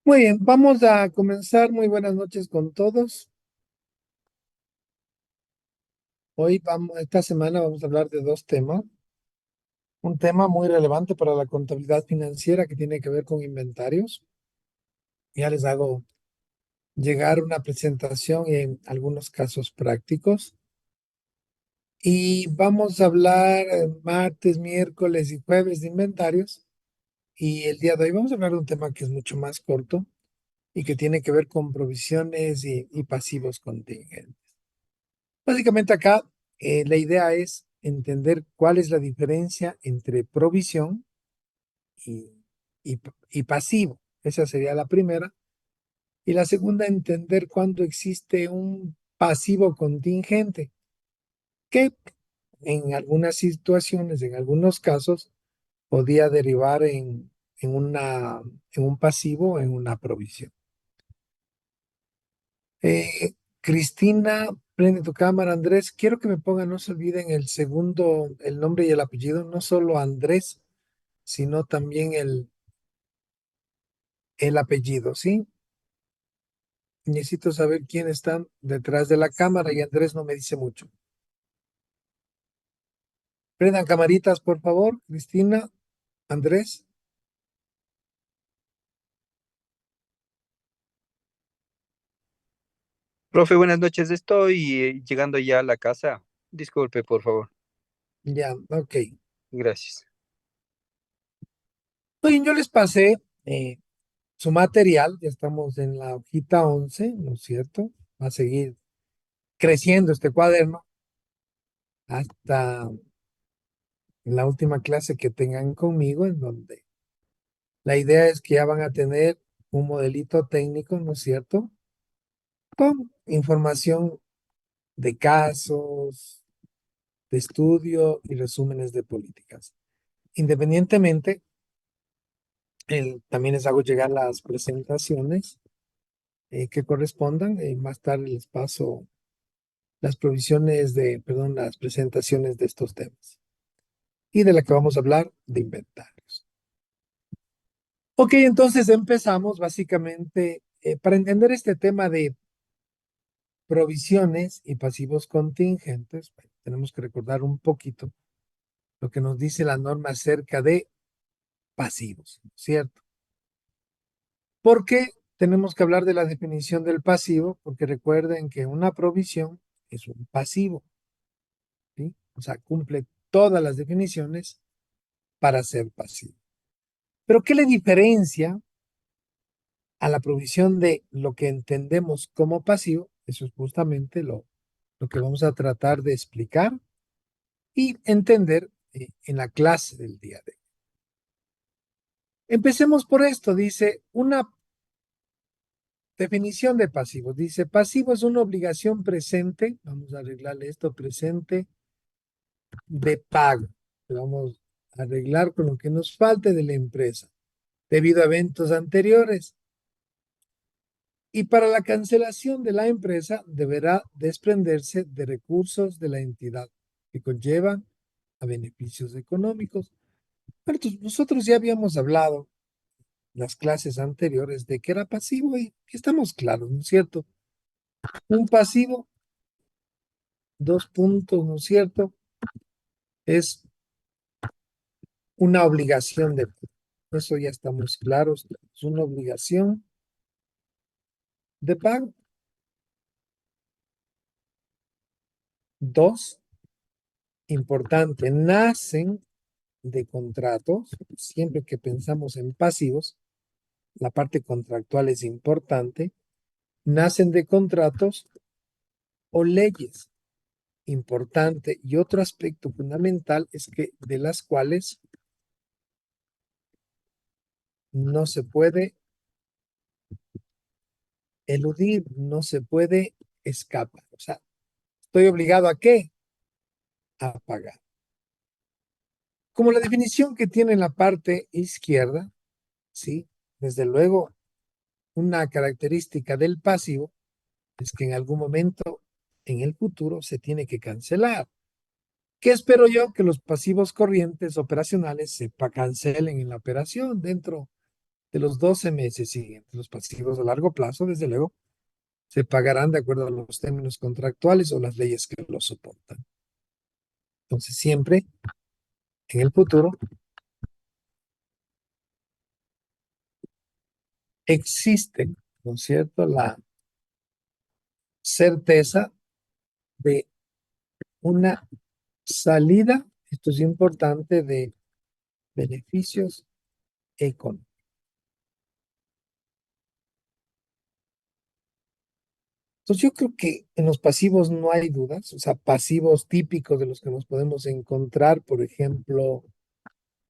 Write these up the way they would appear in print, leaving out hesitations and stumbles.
Muy bien, vamos a comenzar. Muy buenas noches con todos. Esta semana vamos a hablar de dos temas. Un tema muy relevante para la contabilidad financiera que tiene que ver con inventarios. Ya les hago llegar una presentación en algunos casos prácticos. Y vamos a hablar martes, miércoles y jueves de inventarios. Y el día de hoy vamos a hablar de un tema que es mucho más corto y que tiene que ver con provisiones y pasivos contingentes. Básicamente acá la idea es entender cuál es la diferencia entre provisión y, y pasivo. Esa sería la primera. Y la segunda, entender cuándo existe un pasivo contingente, que en algunas situaciones, en algunos casos, podía derivar en un pasivo, en una provisión. Cristina, prende tu cámara, Andrés. Quiero que me pongan, no se olviden el segundo, el nombre y el apellido, no solo Andrés, sino también el apellido, ¿sí? Necesito saber quién está detrás de la cámara y Andrés no me dice mucho. Prendan camaritas, por favor, Cristina, Andrés. Profe, buenas noches. Estoy llegando ya a la casa. Disculpe, por favor. Ya, ok. Gracias. Oye, yo les pasé eh, su material, ya estamos en la hojita 11, ¿no es cierto? Va a seguir creciendo este cuaderno hasta la última clase que tengan conmigo, en donde la idea es que ya van a tener un modelito técnico, ¿no es cierto? Con información de casos, de estudio y resúmenes de políticas. Independientemente, también les hago llegar las presentaciones que correspondan. Más tarde les paso las provisiones de, perdón, las presentaciones de estos temas y de la que vamos a hablar de inventarios. Ok, entonces empezamos básicamente para entender este tema de provisiones y pasivos contingentes. Bueno, tenemos que recordar un poquito lo que nos dice la norma acerca de pasivos, ¿cierto? ¿Por qué tenemos que hablar de la definición del pasivo? Porque recuerden que una provisión es un pasivo, ¿sí? O sea, cumple todas las definiciones para ser pasivo. Pero ¿qué le diferencia a la provisión de lo que entendemos como pasivo? Eso es justamente lo que vamos a tratar de explicar y entender en la clase del día de hoy. Empecemos por esto, dice una definición de pasivo. Dice, pasivo es una obligación presente, vamos a arreglarle esto, presente de pago. Vamos a arreglar con lo que nos falte de la empresa, debido a eventos anteriores. Y para la cancelación de la empresa deberá desprenderse de recursos de la entidad que conllevan a beneficios económicos. Pero nosotros ya habíamos hablado en las clases anteriores de que era pasivo y estamos claros, ¿no es cierto? Un pasivo, dos puntos, ¿no es cierto? Es una obligación de pago. Eso ya estamos claros. Es una obligación de pago. Dos, importante, nacen de contratos. Siempre que pensamos en pasivos, la parte contractual es importante. Nacen de contratos o leyes. Importante. Y otro aspecto fundamental es que de las cuales no se puede eludir, no se puede escapar. O sea, estoy obligado a qué? A pagar. Como la definición que tiene en la parte izquierda, sí, desde luego, una característica del pasivo es que en algún momento en el futuro se tiene que cancelar. ¿Qué espero yo? Que los pasivos corrientes operacionales se cancelen en la operación dentro de los 12 meses siguientes. Los pasivos a largo plazo, desde luego, se pagarán de acuerdo a los términos contractuales o las leyes que los soportan. Entonces, siempre en el futuro existe, ¿no es cierto?, la certeza de una salida, esto es importante, de beneficios económicos. Entonces yo creo que en los pasivos no hay dudas, o sea, pasivos típicos de los que nos podemos encontrar, por ejemplo,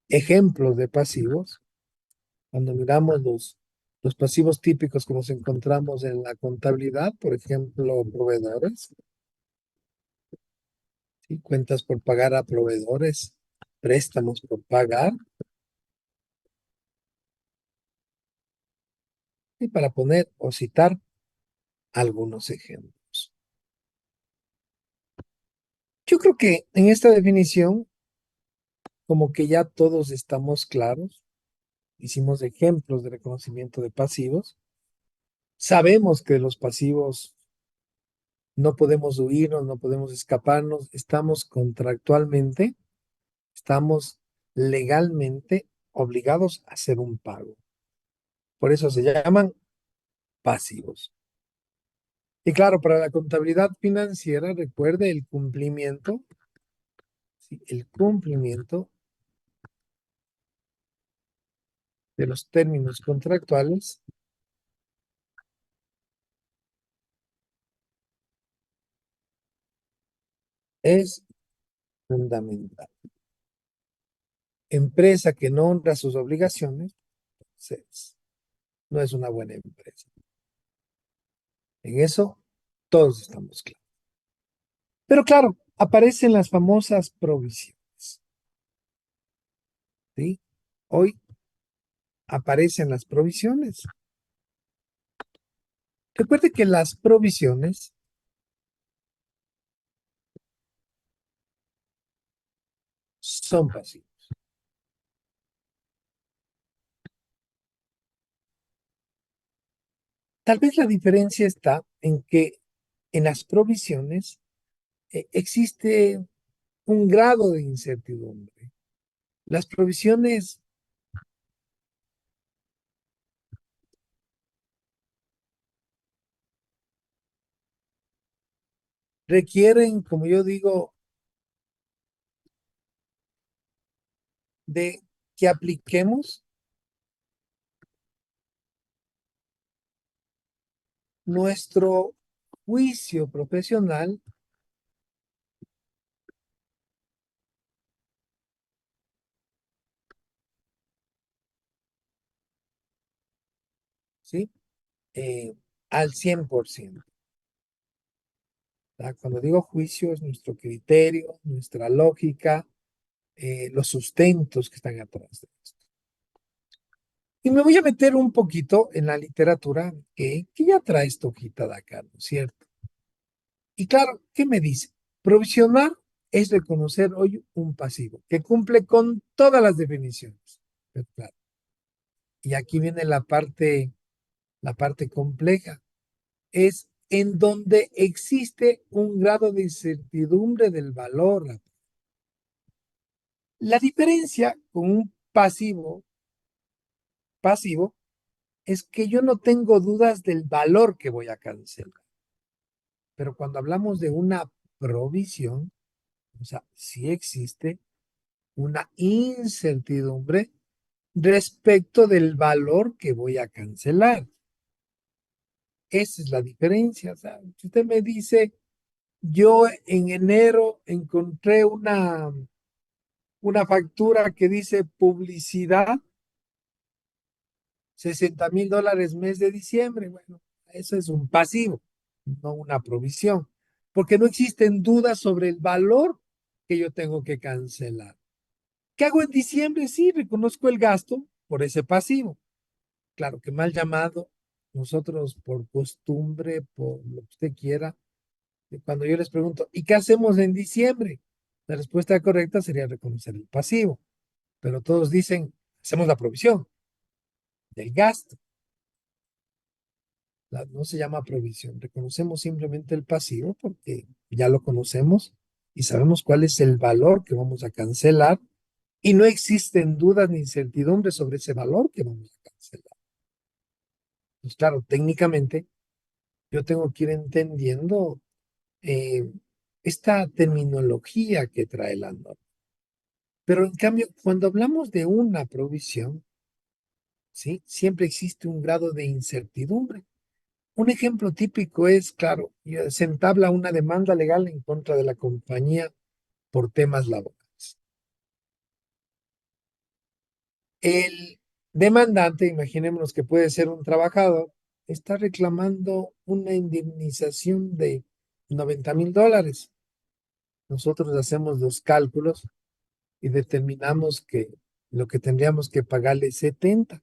ejemplos de pasivos, cuando miramos los pasivos típicos que nos encontramos en la contabilidad, por ejemplo, proveedores, ¿sí? Cuentas por pagar a proveedores, préstamos por pagar, y para poner o citar algunos ejemplos. Yo creo que en esta definición, como que ya todos estamos claros, hicimos ejemplos de reconocimiento de pasivos, sabemos que los pasivos no podemos huirnos, no podemos escaparnos, estamos contractualmente, estamos legalmente obligados a hacer un pago. Por eso se llaman pasivos. Y claro, para la contabilidad financiera, recuerde el cumplimiento, ¿sí? El cumplimiento de los términos contractuales es fundamental. Empresa que no honra sus obligaciones, pues, no es una buena empresa. En eso todos estamos claros. Pero claro, aparecen las famosas provisiones, ¿sí? Hoy aparecen las provisiones. Recuerde que las provisiones son pasivas. Tal vez la diferencia está en que en las provisiones existe un grado de incertidumbre. Las provisiones requieren, como yo digo, de que apliquemos nuestro juicio profesional, ¿sí? Al 100%. ¿Verdad? Cuando digo juicio es nuestro criterio, nuestra lógica, los sustentos que están atrás de esto. Y me voy a meter un poquito en la literatura que ya trae esta hojita de acá, ¿no es cierto? Y claro, ¿qué me dice? Provisionar es reconocer hoy un pasivo que cumple con todas las definiciones. Pero claro, y aquí viene la parte compleja. Es en donde existe un grado de incertidumbre del valor. La diferencia con un pasivo es que yo no tengo dudas del valor que voy a cancelar. Pero cuando hablamos de una provisión, o sea, sí existe una incertidumbre respecto del valor que voy a cancelar. Esa es la diferencia. O sea, si usted me dice, yo en enero encontré una factura que dice publicidad, $60,000 mes de diciembre. Bueno, eso es un pasivo, no una provisión, porque no existen dudas sobre el valor que yo tengo que cancelar. ¿Qué hago en diciembre? Sí, reconozco el gasto por ese pasivo. Claro que mal llamado, nosotros por costumbre, por lo que usted quiera, cuando yo les pregunto, ¿y qué hacemos en diciembre? La respuesta correcta sería reconocer el pasivo, pero todos dicen, hacemos la provisión. del gasto. No se llama provisión, reconocemos simplemente el pasivo porque ya lo conocemos y sabemos cuál es el valor que vamos a cancelar y no existen dudas ni incertidumbres sobre ese valor que vamos a cancelar. Pues claro, técnicamente yo tengo que ir entendiendo eh, esta terminología que trae la norma. Pero en cambio, cuando hablamos de una provisión, ¿sí? Siempre existe un grado de incertidumbre. Un ejemplo típico es, claro, se entabla una demanda legal en contra de la compañía por temas laborales. El demandante, imaginémonos que puede ser un trabajador, está reclamando una indemnización de $90,000. Nosotros hacemos los cálculos y determinamos que lo que tendríamos que pagarle es 70.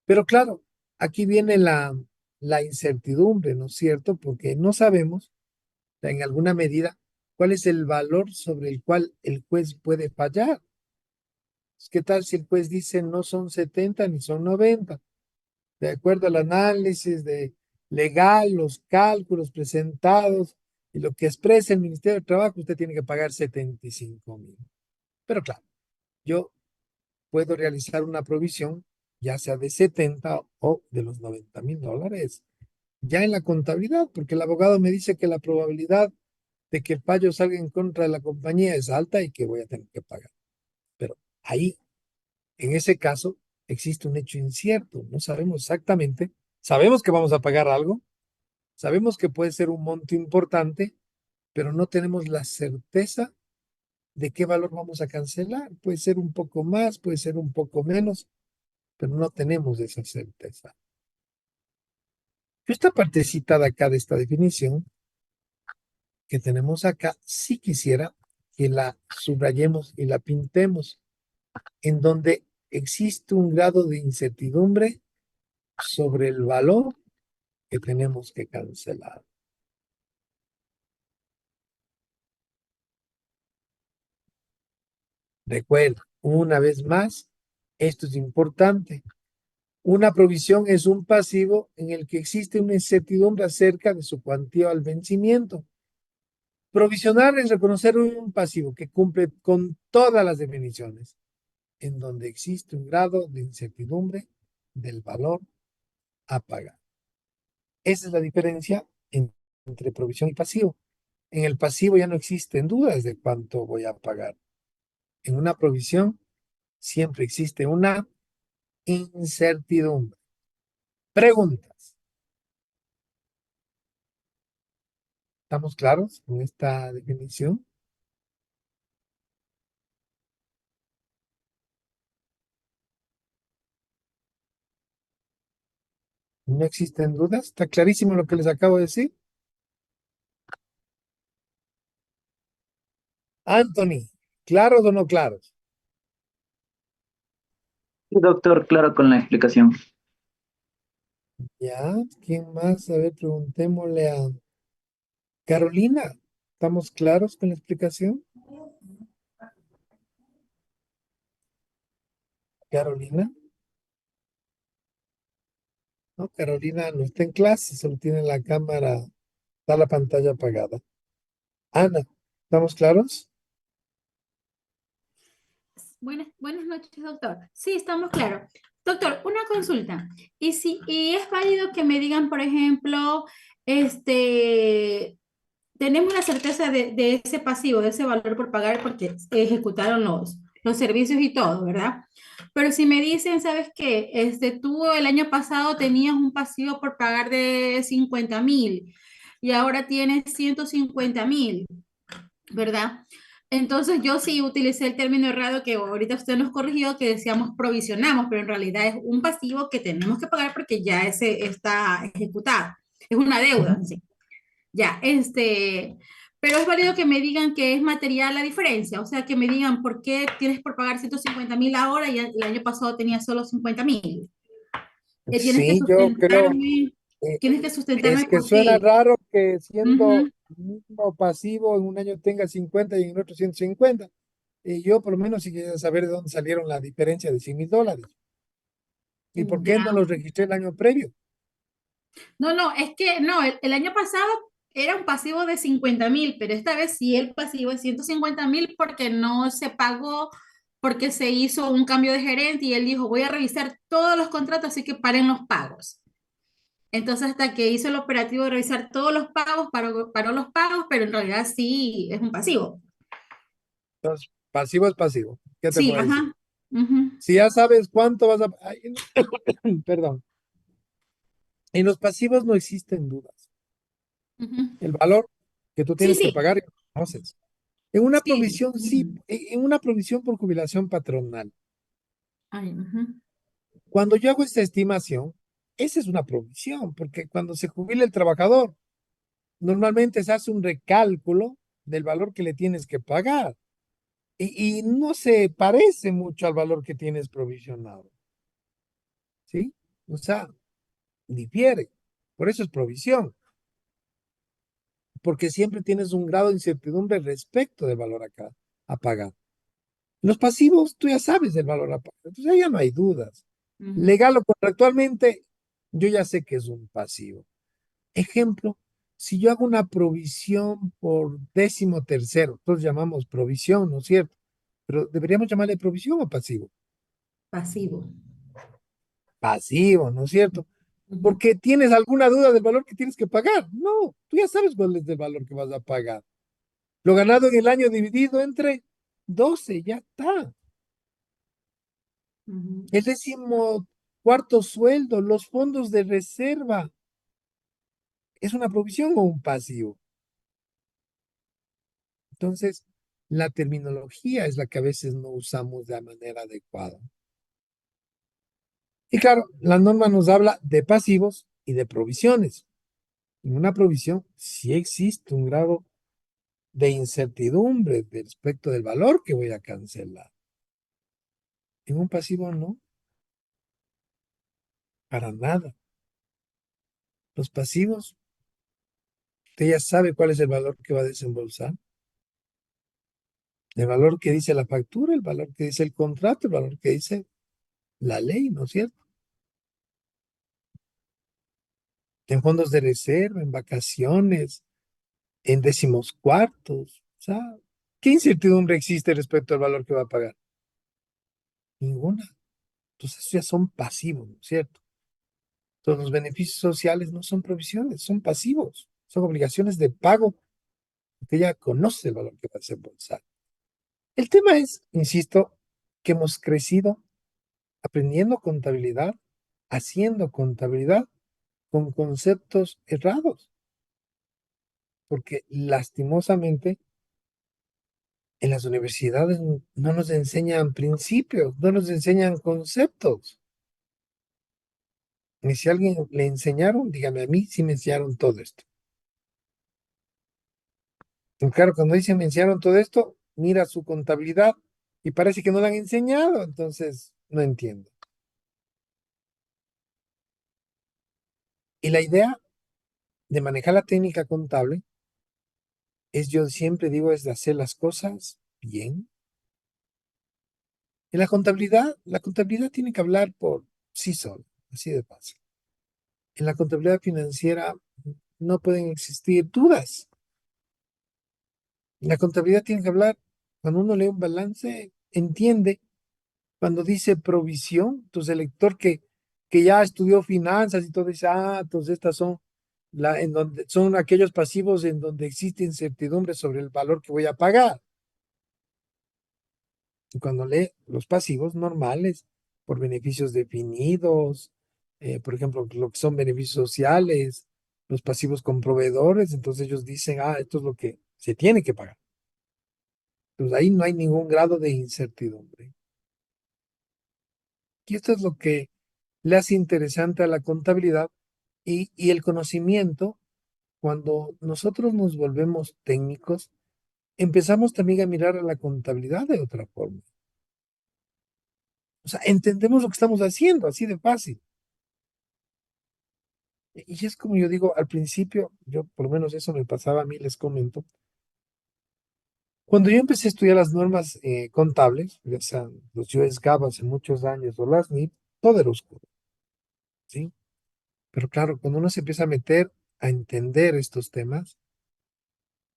Pero claro, aquí viene la incertidumbre, ¿no es cierto? Porque no sabemos, en alguna medida, cuál es el valor sobre el cual el juez puede fallar. ¿Qué tal si el juez dice no son 70 ni son 90? De acuerdo al análisis legal, los cálculos presentados y lo que expresa el Ministerio de Trabajo, usted tiene que pagar 75,000. Pero claro, yo puedo realizar una provisión, ya sea de 70 o de los $90,000, ya en la contabilidad, porque el abogado me dice que la probabilidad de que el fallo salga en contra de la compañía es alta y que voy a tener que pagar. Pero ahí, en ese caso, existe un hecho incierto. No sabemos exactamente. Sabemos que vamos a pagar algo, sabemos que puede ser un monto importante, pero no tenemos la certeza de qué valor vamos a cancelar. Puede ser un poco más, puede ser un poco menos, pero no tenemos esa certeza. Yo esta partecita de acá de esta definición que tenemos acá, sí quisiera que la subrayemos y la pintemos, en donde existe un grado de incertidumbre sobre el valor que tenemos que cancelar. Recuerda, una vez más, esto es importante. Una provisión es un pasivo en el que existe una incertidumbre acerca de su cuantía al vencimiento. Provisionar es reconocer un pasivo que cumple con todas las definiciones, en donde existe un grado de incertidumbre del valor a pagar. Esa es la diferencia entre provisión y pasivo. En el pasivo ya no existen dudas de cuánto voy a pagar. En una provisión siempre existe una incertidumbre. Preguntas. ¿Estamos claros con esta definición? ¿No existen dudas? ¿Está clarísimo lo que les acabo de decir? Anthony, ¿claros o no claros? Sí, doctor, claro, con la explicación. Ya, ¿quién más? A ver, preguntémosle a Carolina. ¿Estamos claros con la explicación? Carolina. No, Carolina no está en clase, solo tiene la cámara, está la pantalla apagada. Ana, ¿estamos claros? Buenas noches, doctor. Sí, estamos claros. Doctor, una consulta. ¿Y es válido que me digan, por ejemplo, tenemos la certeza de ese pasivo, de ese valor por pagar porque ejecutaron los servicios y todo, ¿verdad? Pero si me dicen, ¿sabes qué? Tú el año pasado tenías un pasivo por pagar de 50,000 y ahora tienes 150,000, ¿verdad? Entonces yo sí utilicé el término errado que ahorita usted nos corrigió, que decíamos provisionamos, pero en realidad es un pasivo que tenemos que pagar porque ya ese está ejecutado. Es una deuda, Ujú. sí. Ya, pero es válido que me digan que es material la diferencia, o sea, que me digan por qué tienes por pagar 150,000 ahora y el año pasado tenías solo 50,000. Tienes que Sí, yo creo, eh, tienes que es sustentarme que por suena qué. raro que siendo Ujú. mismo pasivo en un año tenga 50 y en el otro 150. Y yo por lo menos sí quería saber de dónde salieron la diferencia de $100,000. ¿Y por qué no Ya. los registré el año previo? No, es que no, el año pasado era un pasivo de 50.000, pero esta vez sí el pasivo es 150.000 porque no se pagó, porque se hizo un cambio de gerente y él dijo, voy a revisar todos los contratos, así que paren los pagos. Entonces, hasta que hizo el operativo de revisar todos los pagos, paró los pagos, pero en realidad sí es un pasivo. Entonces, pasivo es pasivo. ¿Qué te Sí, puedo decir? ajá. Ujú, Si ya sabes cuánto vas a... Ay, perdón. En los pasivos no existen dudas. ujú. El valor que tú Sí, tienes que sí, pagar, ya lo conoces. En una sí. provisión, sí, Ujú. en una provisión por jubilación patronal. Ay, ujú. Cuando yo hago esta estimación, esa es una provisión, porque cuando se jubila el trabajador, normalmente se hace un recálculo del valor que le tienes que pagar y no se parece mucho al valor que tienes provisionado, ¿sí? O sea, difiere. Por eso es provisión, porque siempre tienes un grado de incertidumbre respecto del valor acá a pagar. Los pasivos, tú ya sabes del valor a pagar, entonces ahí ya no hay dudas. Ujú. Legal o contractualmente, yo ya sé que es un pasivo. Ejemplo, si yo hago una provisión por 13º, nosotros llamamos provisión, ¿no es cierto? Pero deberíamos llamarle provisión o pasivo. Pasivo. Pasivo, ¿no es cierto? Ujú. Porque tienes alguna duda del valor que tienes que pagar. No, tú ya sabes cuál es el valor que vas a pagar. Lo ganado en el año dividido entre 12, ya está. Ujú. El 14º sueldo, los fondos de reserva, ¿es una provisión o un pasivo? Entonces, la terminología es la que a veces no usamos de la manera adecuada. Y claro, la norma nos habla de pasivos y de provisiones. En una provisión sí existe un grado de incertidumbre respecto del valor que voy a cancelar. En un pasivo no, para nada. Los pasivos, usted ya sabe cuál es el valor que va a desembolsar. El valor que dice la factura, el valor que dice el contrato, el valor que dice la ley, ¿no es cierto? En fondos de reserva, en vacaciones, en décimos cuartos. O sea, ¿qué incertidumbre existe respecto al valor que va a pagar? Ninguna. Entonces, ya son pasivos, ¿no es cierto? Todos los beneficios sociales no son provisiones, son pasivos, son obligaciones de pago, porque ya conoce el valor que va a desembolsar. El tema es, insisto, que hemos crecido aprendiendo contabilidad, haciendo contabilidad con conceptos errados, porque lastimosamente en las universidades no nos enseñan principios, no nos enseñan conceptos. Ni si a alguien le enseñaron, dígame a mí si me enseñaron todo esto. Y claro, cuando dicen me enseñaron todo esto, mira su contabilidad y parece que no la han enseñado, entonces no entiendo. Y la idea de manejar la técnica contable es, yo siempre digo, es de hacer las cosas bien. En la contabilidad tiene que hablar por sí sola, así de fácil. En la contabilidad financiera no pueden existir dudas. La contabilidad tiene que hablar, cuando uno lee un balance, entiende, cuando dice provisión, entonces el lector que ya estudió finanzas y todo dice, ah, entonces estas son, en donde, son aquellos pasivos en donde existe incertidumbre sobre el valor que voy a pagar. Y cuando lee los pasivos normales, por beneficios definidos, por ejemplo, lo que son beneficios sociales, los pasivos con proveedores, entonces ellos dicen, ah, esto es lo que se tiene que pagar. Entonces ahí no hay ningún grado de incertidumbre. Y esto es lo que le hace interesante a la contabilidad y el conocimiento. Cuando nosotros nos volvemos técnicos, empezamos también a mirar a la contabilidad de otra forma. O sea, entendemos lo que estamos haciendo, así de fácil. Y es como yo digo, al principio, yo por lo menos eso me pasaba a mí, les comento. Cuando yo empecé a estudiar las normas contables, ya sean los US GAAP hace muchos años o las NIP, todo era oscuro. ¿sí? Pero claro, cuando uno se empieza a meter a entender estos temas,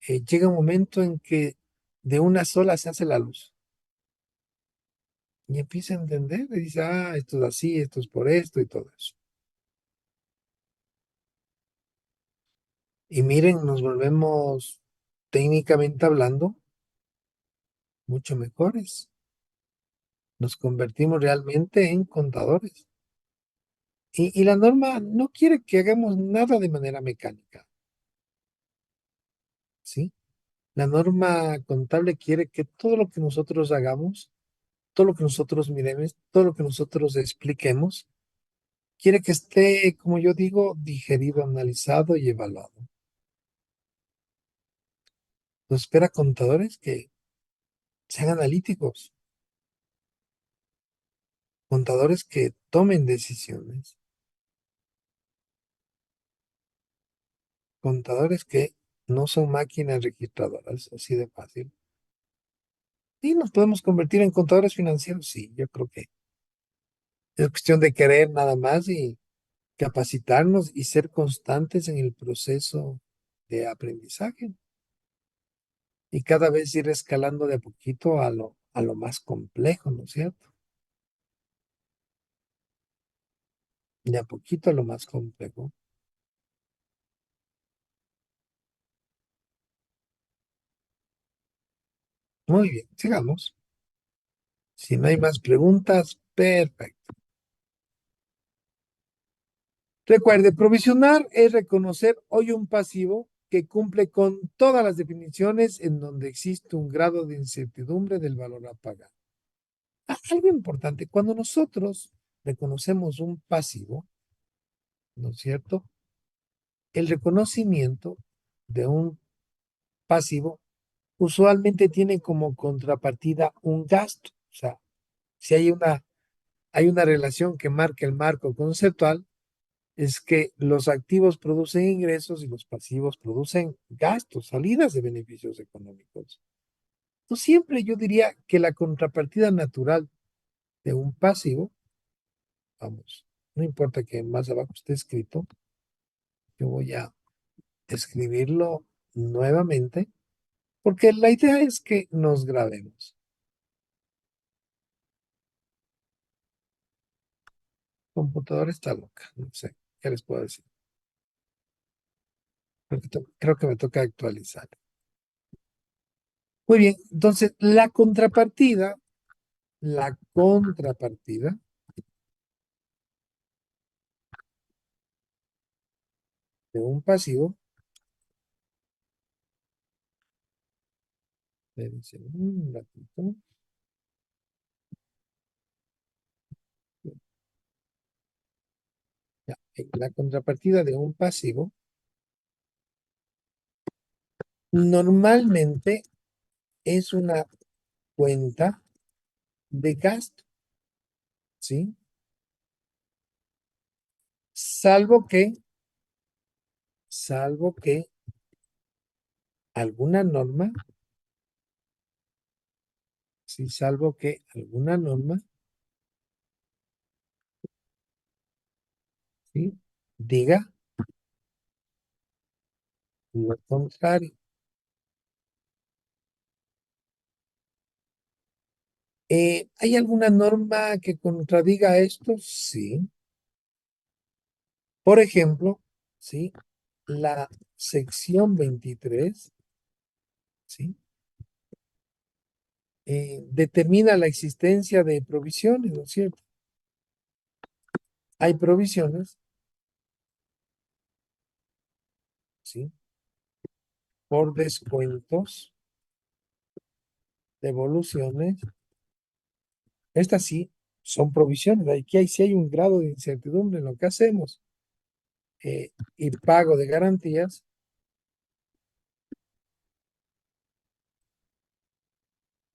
llega un momento en que de una sola se hace la luz. Y empieza a entender y dice, ah, esto es así, esto es por esto y todo eso. Y miren, nos volvemos técnicamente hablando mucho mejores. Nos convertimos realmente en contadores. Y la norma no quiere que hagamos nada de manera mecánica, ¿sí? La norma contable quiere que todo lo que nosotros hagamos, todo lo que nosotros miremos, todo lo que nosotros expliquemos, quiere que esté, como yo digo, digerido, analizado y evaluado. Nos espera contadores que sean analíticos, contadores que tomen decisiones, contadores que no son máquinas registradoras, así de fácil. ¿Y nos podemos convertir en contadores financieros? Sí, yo creo que es cuestión de querer nada más y capacitarnos y ser constantes en el proceso de aprendizaje y cada vez ir escalando de a poquito a lo más complejo, ¿no es cierto? De a poquito a lo más complejo. Muy bien, sigamos. Si no hay más preguntas, perfecto. Recuerde, provisionar es reconocer hoy un pasivo que cumple con todas las definiciones en donde existe un grado de incertidumbre del valor a pagar. Algo importante, cuando nosotros reconocemos un pasivo, ¿no es cierto? El reconocimiento de un pasivo usualmente tiene como contrapartida un gasto. O sea, si hay una relación que marca el marco conceptual, es que los activos producen ingresos y los pasivos producen gastos, salidas de beneficios económicos. Entonces, siempre yo diría que la contrapartida natural de un pasivo, vamos, no importa que más abajo esté escrito, yo voy a escribirlo nuevamente, porque la idea es que nos grabemos. Computadora está loca, no sé, ¿qué les puedo decir? Creo que me toca actualizar. Muy bien, entonces la contrapartida de un pasivo, espérense un ratito, ya, la contrapartida de un pasivo normalmente es una cuenta de gasto, ¿sí? Salvo que alguna norma, sí, salvo que alguna norma, ¿sí? Diga lo contrario. ¿Hay alguna norma que contradiga esto? Sí. Por ejemplo, ¿sí? La sección 23, ¿sí? Determina la existencia de provisiones, ¿no es cierto? Hay provisiones, ¿sí? Por descuentos, devoluciones. Estas sí son provisiones. Aquí sí hay un grado de incertidumbre en lo que hacemos. Y pago de garantías,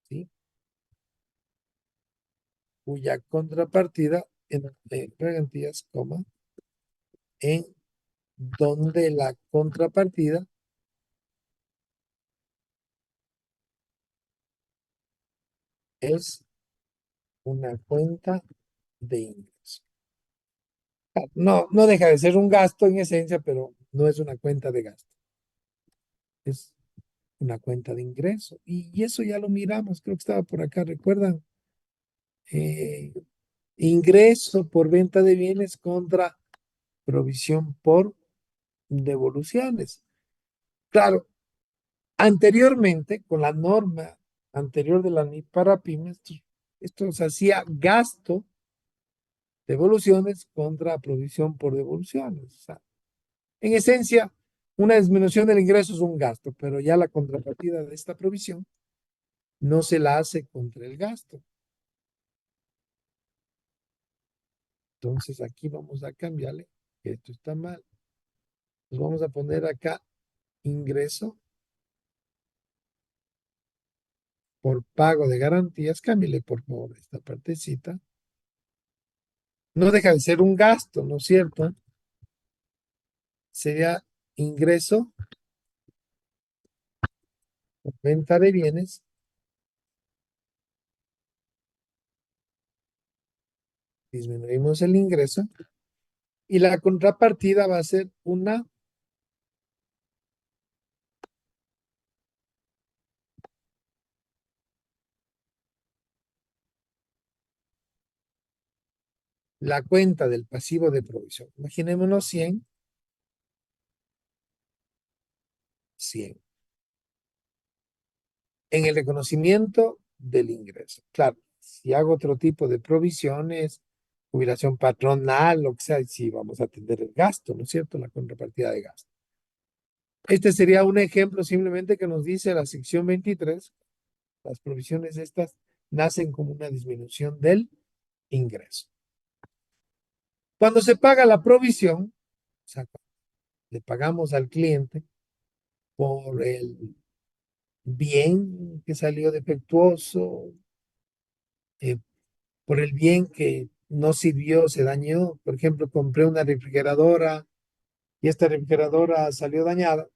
¿sí? Cuya contrapartida en garantías, coma, en donde la contrapartida es una cuenta de ingreso. No, no deja de ser un gasto en esencia, pero no es una cuenta de gasto. Es una cuenta de ingreso. Y eso ya lo miramos, creo que estaba por acá, ¿recuerdan? Eh, ingreso por venta de bienes contra provisión por devoluciones. Claro, anteriormente, con la norma anterior de la NIF para pymes, esto se hacía gasto, devoluciones contra provisión por devoluciones. O sea, en esencia, una disminución del ingreso es un gasto, pero ya la contrapartida de esta provisión no se la hace contra el gasto. Entonces aquí vamos a cambiarle, que esto está mal. Nos vamos a poner acá ingreso por pago de garantías. Cámbiale por favor esta partecita. No deja de ser un gasto, ¿no es cierto? Sería ingreso por venta de bienes. Disminuimos el ingreso. Y la contrapartida va a ser la cuenta del pasivo de provisión. Imaginémonos 100. En el reconocimiento del ingreso. Claro, si hago otro tipo de provisiones, jubilación patronal, lo que sea, sí vamos a atender el gasto, ¿no es cierto? La contrapartida de gasto. Este sería un ejemplo simplemente que nos dice la sección 23. Las provisiones estas nacen como una disminución del ingreso. Cuando se paga la provisión, o sea, le pagamos al cliente por el bien que salió defectuoso, eh, por el bien que no sirvió, se dañó. Por ejemplo, compré una refrigeradora y esta refrigeradora salió dañada.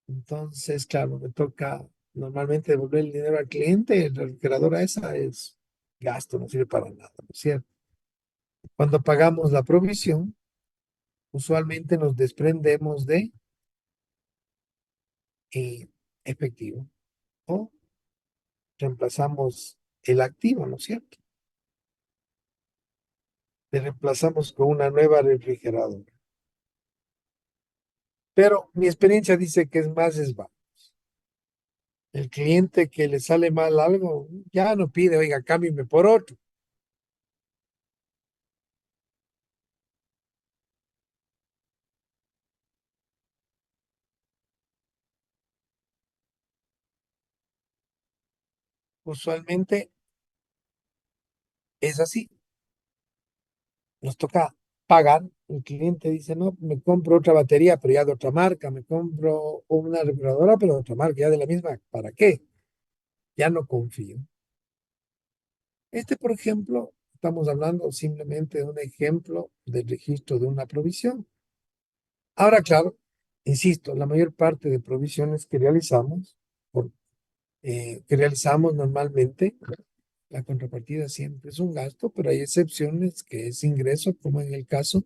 Entonces, claro, me toca normalmente devolver el dinero al cliente. La refrigeradora esa es gasto, no sirve para nada, ¿no es cierto? Cuando pagamos la provisión, usualmente nos desprendemos de eh, efectivo o reemplazamos el activo, ¿no es cierto? Le reemplazamos con una nueva refrigeradora. Pero mi experiencia dice que es más esbelto. El cliente que le sale mal algo, ya no pide, oiga, cámbiame por otro. Usualmente es así. Nos toca pagar. El cliente dice, no, me compro otra batería, pero ya de otra marca. Me compro una refrigeradora, pero de otra marca, ya de la misma. ¿Para qué? Ya no confío. Este, por ejemplo, estamos hablando simplemente de un ejemplo del registro de una provisión. Ahora, claro, insisto, la mayor parte de provisiones que realizamos, que realizamos normalmente, la contrapartida siempre es un gasto, pero hay excepciones que es ingreso, como en el caso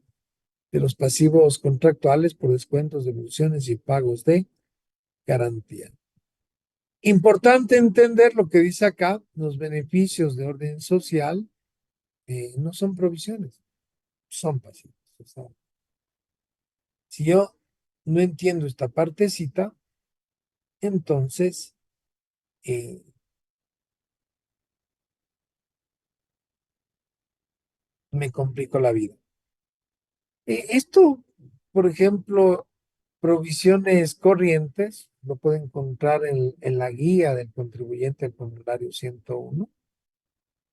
de los pasivos contractuales por descuentos, devoluciones y pagos de garantía. Importante entender lo que dice acá, los beneficios de orden social no son provisiones, son pasivos. O sea, si yo no entiendo esta partecita, entonces eh, me complico la vida. Esto, por ejemplo, provisiones corrientes, lo puede encontrar en la guía del contribuyente, el formulario 101.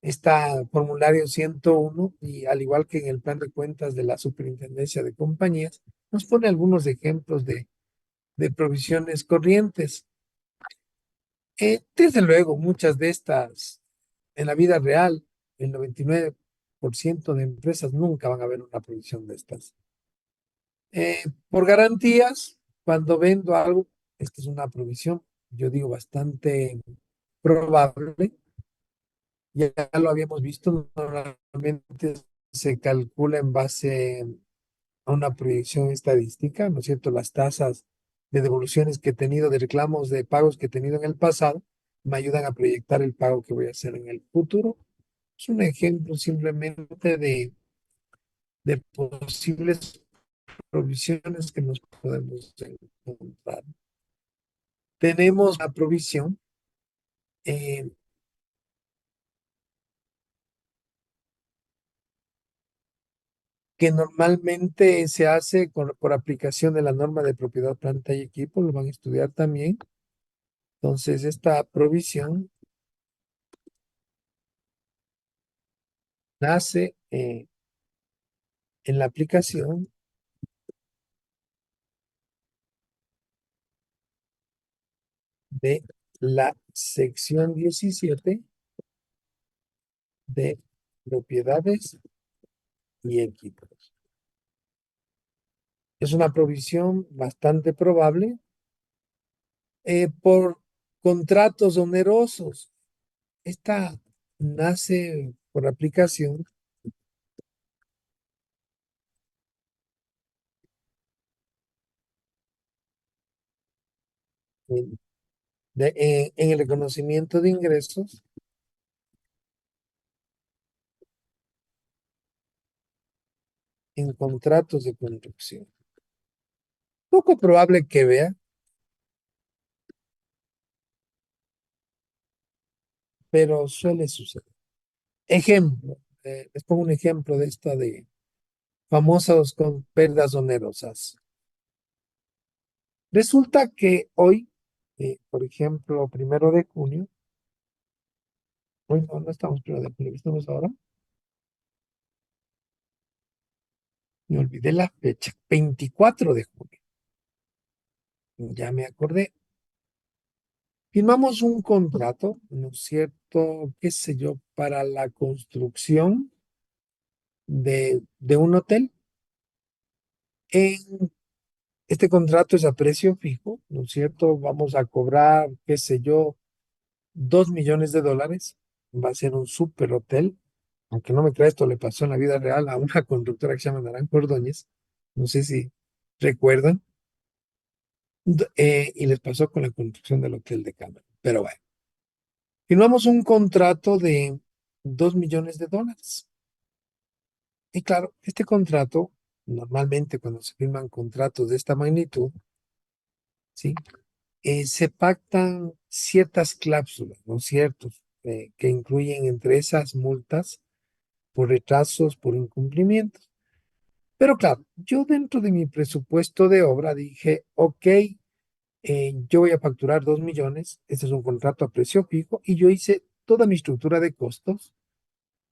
Está formulario 101 y al igual que en el plan de cuentas de la Superintendencia de Compañías, nos pone algunos ejemplos de provisiones corrientes. Desde luego, muchas de estas en la vida real, el 99% de empresas nunca van a ver una provisión de estas. Por garantías, cuando vendo algo, esta es una provisión, yo digo bastante probable, ya lo habíamos visto, normalmente se calcula en base a una proyección estadística, ¿no es cierto? Las tasas de devoluciones que he tenido, de reclamos de pagos que he tenido en el pasado, me ayudan a proyectar el pago que voy a hacer en el futuro. Es un ejemplo simplemente de posibles provisiones que nos podemos encontrar. Tenemos la provisión eh, que normalmente se hace por aplicación de la norma de propiedad, planta y equipo, lo van a estudiar también. Entonces, esta provisión nace en la aplicación de la sección 17 de propiedades y equipos. Es una provisión bastante probable por contratos onerosos. Esta nace por aplicación en, en el reconocimiento de ingresos en contratos de construcción. Poco probable que vea, pero suele suceder. Ejemplo, les pongo un ejemplo de esta de famosos con pérdidas onerosas. Resulta que hoy, por ejemplo, 1 de junio, hoy no estamos 1 de junio, estamos ahora, me olvidé la fecha, 24 de junio, ya me acordé. Firmamos un contrato, ¿no es cierto? Qué sé yo, para la construcción de un hotel. En este contrato es a precio fijo, ¿no es cierto? Vamos a cobrar, qué sé yo, $2 millones. Va a ser un super hotel. Aunque no me crea, esto le pasó en la vida real a una conductora que se llama Naranjo Ordóñez. No sé si recuerdan. Y les pasó con la construcción del hotel de Cameron. Pero bueno, firmamos un contrato de $2 millones. Y claro, este contrato, normalmente cuando se firman contratos de esta magnitud, ¿sí? Se pactan ciertas cláusulas, ¿no es cierto? Que incluyen entre esas multas por retrasos, por incumplimientos. Pero claro, yo dentro de mi presupuesto de obra dije, ok, yo voy a facturar 2 millones, este es un contrato a precio fijo, y yo hice toda mi estructura de costos,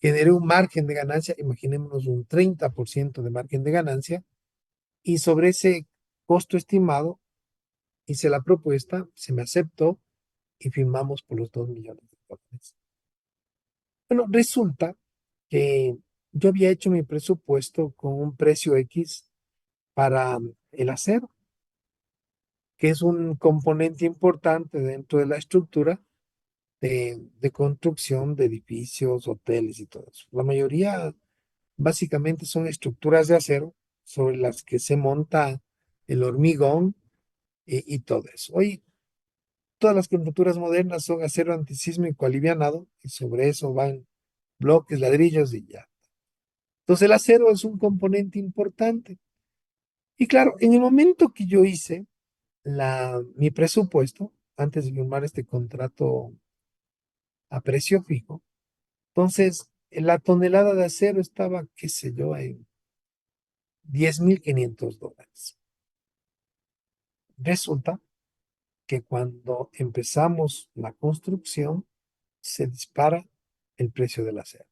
generé un margen de ganancia, imaginémonos un 30% de margen de ganancia, y sobre ese costo estimado hice la propuesta, se me aceptó y firmamos por los $2 millones. Bueno, resulta que yo había hecho mi presupuesto con un precio X para el acero, que es un componente importante dentro de la estructura de construcción de edificios, hoteles y todo eso. La mayoría básicamente son estructuras de acero sobre las que se monta el hormigón y todo eso. Hoy todas las constructuras modernas son acero antisísmico alivianado y sobre eso van bloques, ladrillos y ya. Entonces el acero es un componente importante. Y claro, en el momento que yo hice mi presupuesto, antes de firmar este contrato a precio fijo, entonces la tonelada de acero estaba, qué sé yo, en $10,500. Resulta que cuando empezamos la construcción, se dispara el precio del acero.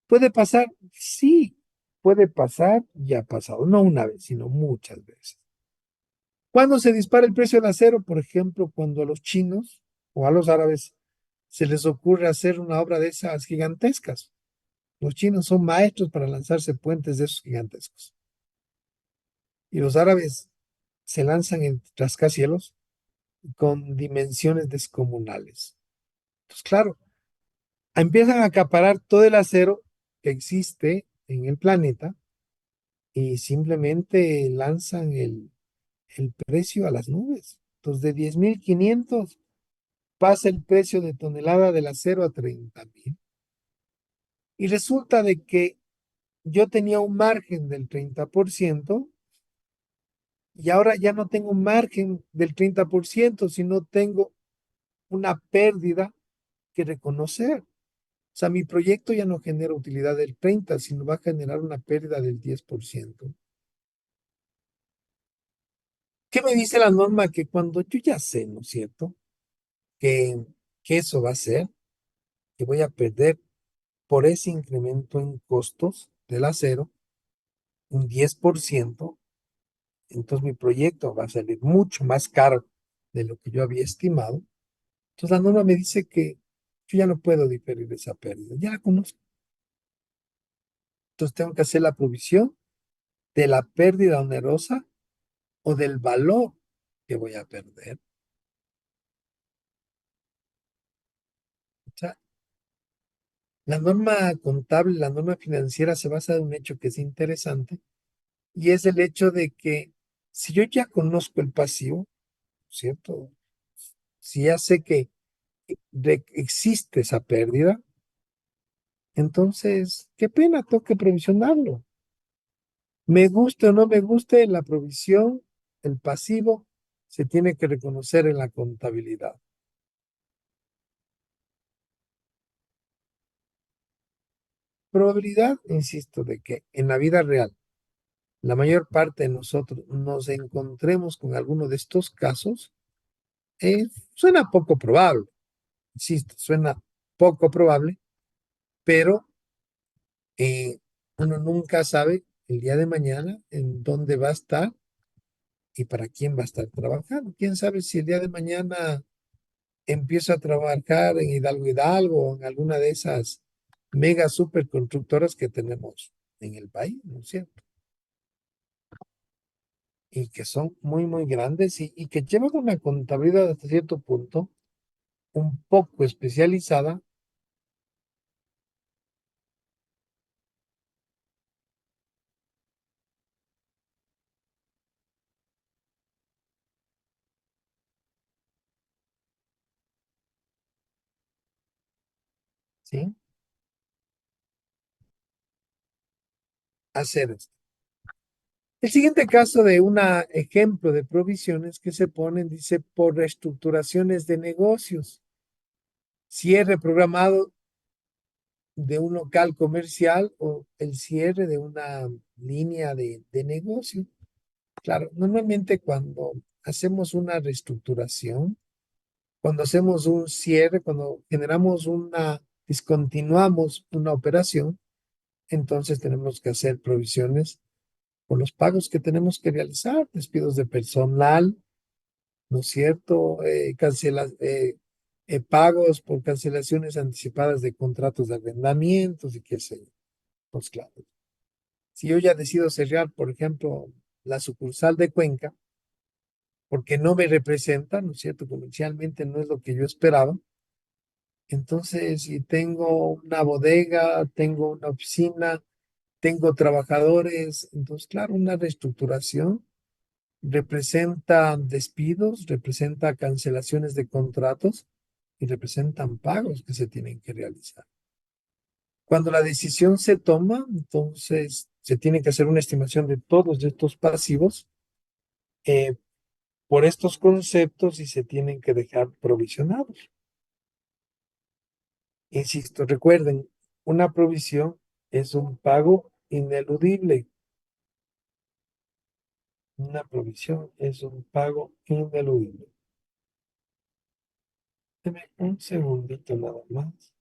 ¿Puede pasar? Sí, puede pasar y ha pasado, no una vez, sino muchas veces. ¿Cuándo se dispara el precio del acero? Por ejemplo, cuando a los chinos o a los árabes se les ocurre hacer una obra de esas gigantescas. Los chinos son maestros para lanzarse puentes de esos gigantescos. Y los árabes se lanzan en rascacielos con dimensiones descomunales. Pues claro, empiezan a acaparar todo el acero que existe en el planeta y simplemente lanzan el precio a las nubes. Entonces, de 10.500 pasa el precio de tonelada del acero a 30.000. Y resulta de que yo tenía un margen del 30% y ahora ya no tengo un margen del 30%, sino tengo una pérdida que reconocer. O sea, mi proyecto ya no genera utilidad del 30, sino va a generar una pérdida del 10%. ¿Qué me dice la norma? Que cuando yo ya sé, ¿no es cierto? Que, que eso va a ser, que voy a perder por ese incremento en costos del acero un 10%, entonces mi proyecto va a salir mucho más caro de lo que yo había estimado. Entonces la norma me dice que yo ya no puedo diferir esa pérdida, ya la conozco. Entonces tengo que hacer la provisión de la pérdida onerosa o del valor que voy a perder. O sea, la norma contable, la norma financiera se basa en un hecho que es interesante y es el hecho de que si yo ya conozco el pasivo, ¿cierto? Si ya sé que existe esa pérdida, entonces, qué pena, tengo que provisionarlo. Me guste o no me guste, la provisión, el pasivo, se tiene que reconocer en la contabilidad. Probabilidad, insisto, de que en la vida real la mayor parte de nosotros nos encontremos con alguno de estos casos, suena poco probable, insisto, suena poco probable, pero eh, uno nunca sabe el día de mañana en dónde va a estar y para quién va a estar trabajando. ¿Quién sabe si el día de mañana empiezo a trabajar en Hidalgo Hidalgo o en alguna de esas mega superconstructoras que tenemos en el país, ¿no es cierto? Y que son muy, muy grandes y que llevan una contabilidad hasta cierto punto un poco especializada, ¿sí? Hacer esto. El siguiente caso de un ejemplo de provisiones que se ponen, dice, por reestructuraciones de negocios, cierre programado de un local comercial o el cierre de una línea de negocio. Claro, normalmente cuando hacemos una reestructuración, cuando hacemos un cierre, cuando generamos discontinuamos una operación, entonces tenemos que hacer provisiones por los pagos que tenemos que realizar, despidos de personal, ¿no es cierto? Pagos por cancelaciones anticipadas de contratos de arrendamientos y qué sé yo. Pues claro, si yo ya decido cerrar, por ejemplo, la sucursal de Cuenca, porque no me representa, ¿no es cierto? Comercialmente no es lo que yo esperaba. Entonces, si tengo una bodega, tengo una oficina, tengo trabajadores, entonces, claro, una reestructuración representa despidos, representa cancelaciones de contratos y representan pagos que se tienen que realizar. Cuando la decisión se toma, entonces se tiene que hacer una estimación de todos estos pasivos eh, por estos conceptos y se tienen que dejar provisionados. Insisto, recuerden, una provisión es un pago ineludible. Una provisión es un pago ineludible. Deme un segundito nada más.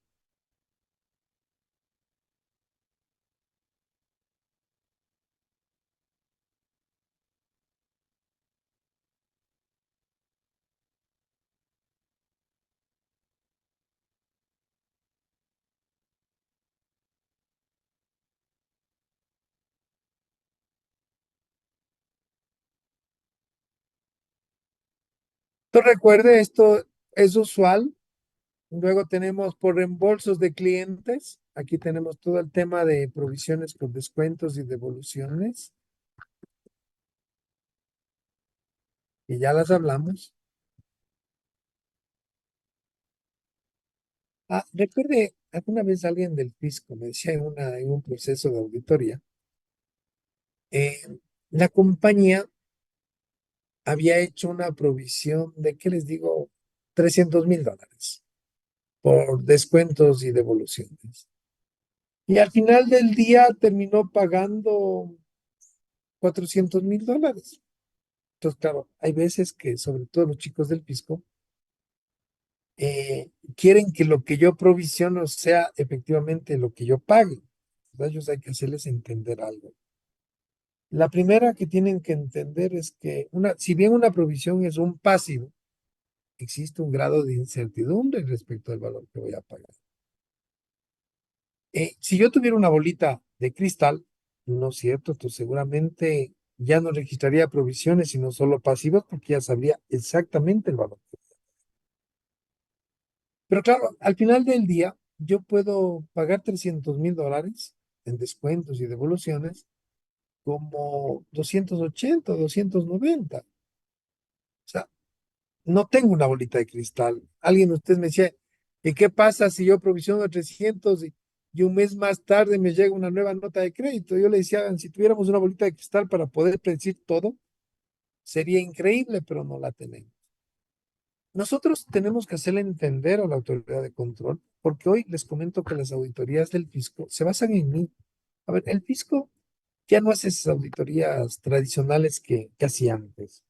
Entonces recuerde, esto es usual Luego tenemos por reembolsos de clientes. Aquí tenemos todo el tema de provisiones por descuentos y devoluciones. Y ya las hablamos. Ah, recuerde, alguna vez alguien del fisco me decía en un proceso de auditoría, eh, la compañía había hecho una provisión de, ¿qué les digo? $300,000 por descuentos y devoluciones. Y al final del día terminó pagando $400,000. Entonces, claro, hay veces que, sobre todo los chicos del fisco, quieren que lo que yo provisiono sea efectivamente lo que yo pague. A ellos hay que hacerles entender algo. La primera que tienen que entender es que si bien una provisión es un pasivo, existe un grado de incertidumbre respecto al valor que voy a pagar. Si yo tuviera una bolita de cristal, no es cierto, entonces seguramente ya no registraría provisiones, sino solo pasivos, porque ya sabría exactamente el valor. Pero claro, al final del día, yo puedo pagar $300,000 en descuentos y devoluciones como 280, 290. O sea, no tengo una bolita de cristal. Alguien de ustedes me decía, ¿y qué pasa si yo provisiono 300 y un mes más tarde me llega una nueva nota de crédito? Yo le decía, si tuviéramos una bolita de cristal para poder predecir todo, sería increíble, pero no la tenemos. Nosotros tenemos que hacerle entender a la autoridad de control, porque hoy les comento que las auditorías del fisco se basan en mí. A ver, el fisco ya no hace esas auditorías tradicionales que hacía antes,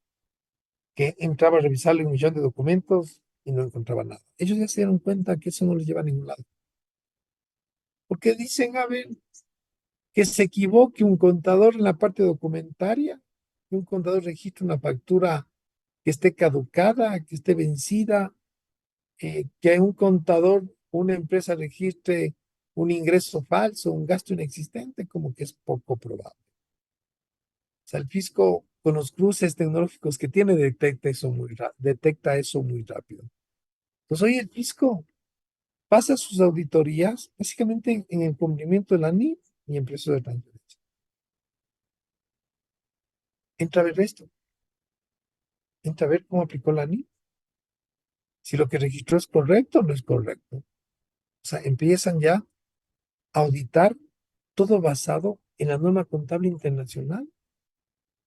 que entraba a revisarle un millón de documentos y no encontraba nada. Ellos ya se dieron cuenta que eso no les lleva a ningún lado. Porque dicen, a ver, que se equivoque un contador en la parte documentaria, que un contador registre una factura que esté caducada, que esté vencida, que un contador, una empresa registre un ingreso falso, un gasto inexistente, como que es poco probable. O sea, el fisco, con los cruces tecnológicos que tiene, detecta eso muy rápido. Pues hoy el fisco pasa sus auditorías básicamente en el cumplimiento de la NIF y en precios de transferencia. Entra a ver esto, entra a ver cómo aplicó la NIF, si lo que registró es correcto o no es correcto. O sea, empiezan ya a auditar todo basado en la norma contable internacional.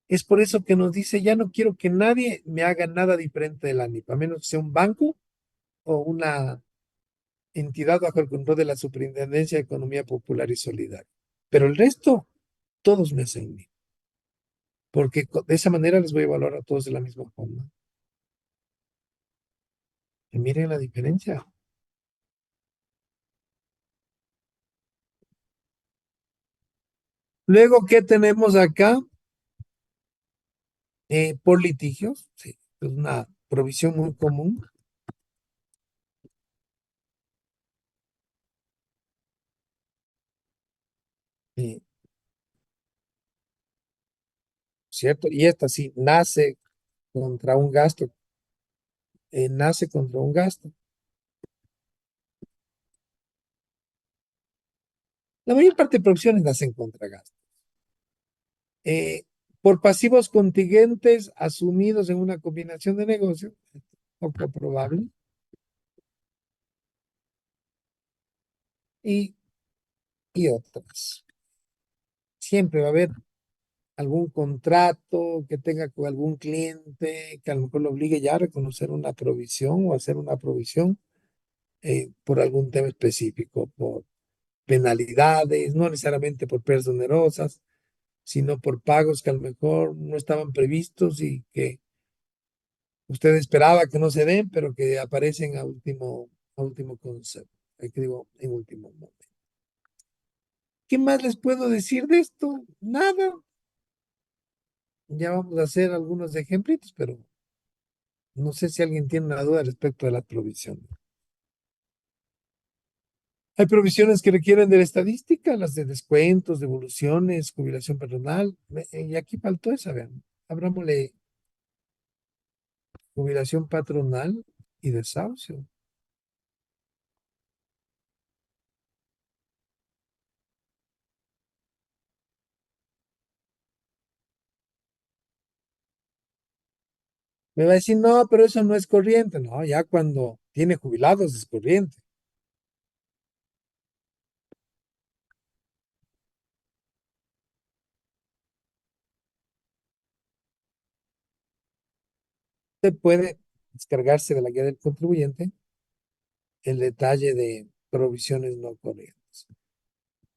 Es por eso que nos dice, ya no quiero que nadie me haga nada diferente de la NIF, a menos que sea un banco o una entidad bajo el control de la Superintendencia de Economía Popular y Solidaria. Pero el resto, todos me hacen NIF, porque de esa manera les voy a evaluar a todos de la misma forma. Y miren la diferencia. Luego, ¿qué tenemos acá? Por litigios, sí, es una provisión muy común. eh, ¿Cierto? Y esta sí contra un gasto, nace contra un gasto. La mayor parte de provisiones nacen contra gastos. Eh, por pasivos contingentes asumidos en una combinación de negocios, poco probable. Y, y otras. Siempre va a haber algún contrato que tenga con algún cliente que a lo mejor lo obligue ya a reconocer una provisión o hacer una provisión por algún tema específico, por penalidades, no necesariamente por pérdidas onerosas, sino por pagos que a lo mejor no estaban previstos y que usted esperaba que no se den, pero que aparecen a último concepto, que digo, en último momento. ¿Qué más les puedo decir de esto? Nada. Ya vamos a hacer algunos ejemplitos, pero no sé si alguien tiene una duda respecto a las provisiones. Hay provisiones que requieren de la estadística, las de descuentos, devoluciones, jubilación patronal, y aquí faltó esa, vean. Abrámosle jubilación patronal y desahucio. Me va a decir, no, pero eso no es corriente. No, ya cuando tiene jubilados es corriente. Usted puede descargarse de la guía del contribuyente el detalle de provisiones no corrientes.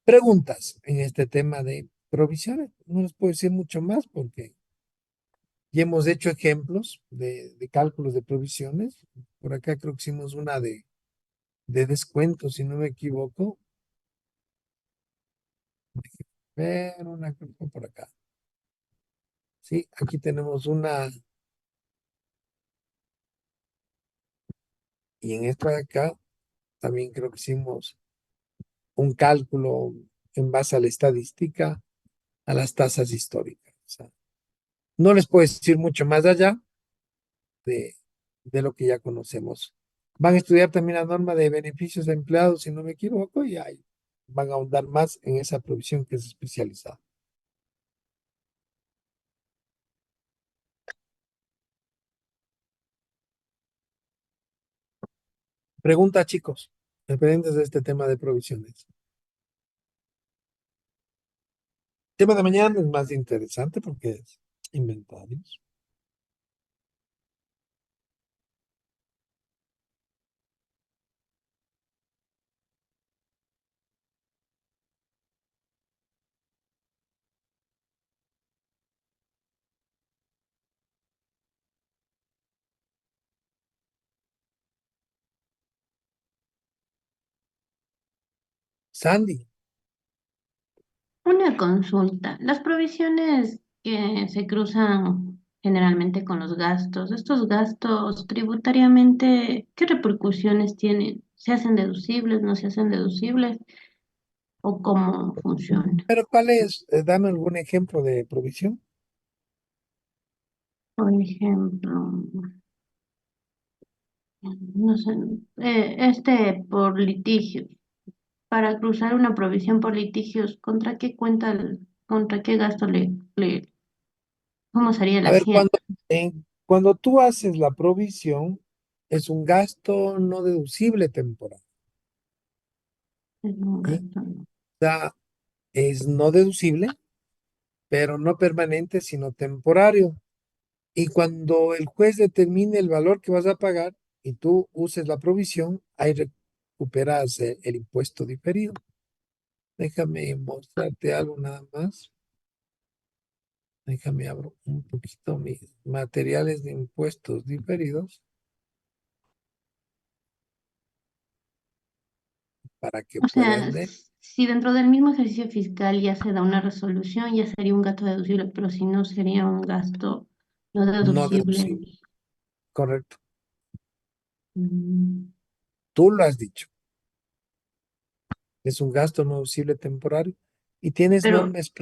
Preguntas en este tema de provisiones. No les puedo decir mucho más porque ya hemos hecho ejemplos de cálculos de provisiones. Por acá creo que hicimos una de descuento, si no me equivoco. Ver una creo que por acá. Sí, aquí tenemos una. Y en esta de acá también creo que hicimos un cálculo en base a la estadística, a las tasas históricas. O sea, no les puedo decir mucho más allá de, de lo que ya conocemos. Van a estudiar también la norma de beneficios de empleados, si no me equivoco, y ahí van a ahondar más en esa provisión que es especializada. Pregunta, chicos, dependientes de este tema de provisiones. El tema de mañana es más interesante porque es inventarios. Sandy, Una consulta. Las provisiones que se cruzan generalmente con los gastos, estos gastos tributariamente, ¿qué repercusiones tienen? ¿Se hacen deducibles, no se hacen deducibles o cómo funciona? pero ¿cuál es? Dame algún ejemplo de provisión. Por ejemplo, no sé, por litigios. Para cruzar una provisión por litigios, ¿contra qué cuenta, contra qué gasto cómo sería A la ver, hacienda? cuando tú haces la provisión, es un gasto no deducible temporal. Es un ¿Sí? gasto, ¿no? O sea, es no deducible, pero no permanente, sino temporario. Y cuando el juez determine el valor que vas a pagar y tú uses la provisión, ahí recuperas el impuesto diferido. Déjame mostrarte algo nada más. Déjame abro un poquito mis materiales de impuestos diferidos para que O sea, puedan ver. si dentro del mismo ejercicio fiscal ya se da una resolución, ya sería un gasto deducible, pero si no sería un gasto no No deducible. deducible. Correcto. Mm, Tú lo has dicho. Es un gasto no deducible temporario. Y tienes Pero normas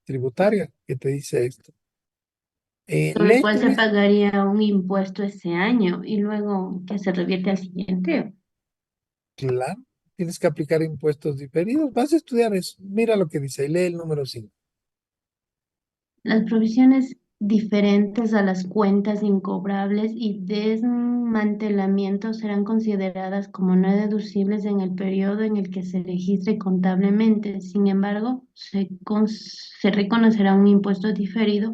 tributarias que te dice esto. sobre el cual se Léete, pagaría un impuesto ese año y luego que se revierte al siguiente. claro, tienes que aplicar impuestos diferidos. Vas a estudiar eso. Mira lo que dice. Y lee el número 5. Las provisiones diferentes a las cuentas incobrables y desmantelamiento serán consideradas como no deducibles en el periodo en el que se registre contablemente. Sin embargo, se reconocerá un impuesto diferido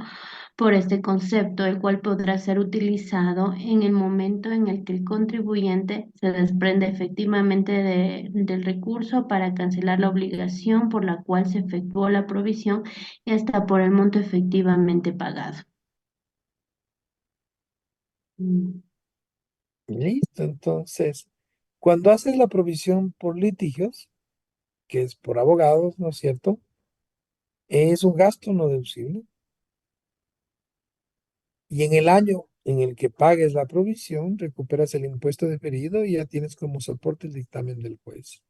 por este concepto, el cual podrá ser utilizado en el momento en el que el contribuyente se desprende efectivamente del recurso para cancelar la obligación por la cual se efectuó la provisión y hasta por el monto efectivamente pagado. Mm. Listo. Entonces, cuando haces la provisión por litigios, que es por abogados, ¿no es cierto? Es un gasto no deducible. Y en el año en el que pagues la provisión, recuperas el impuesto diferido y ya tienes como soporte el dictamen del juez.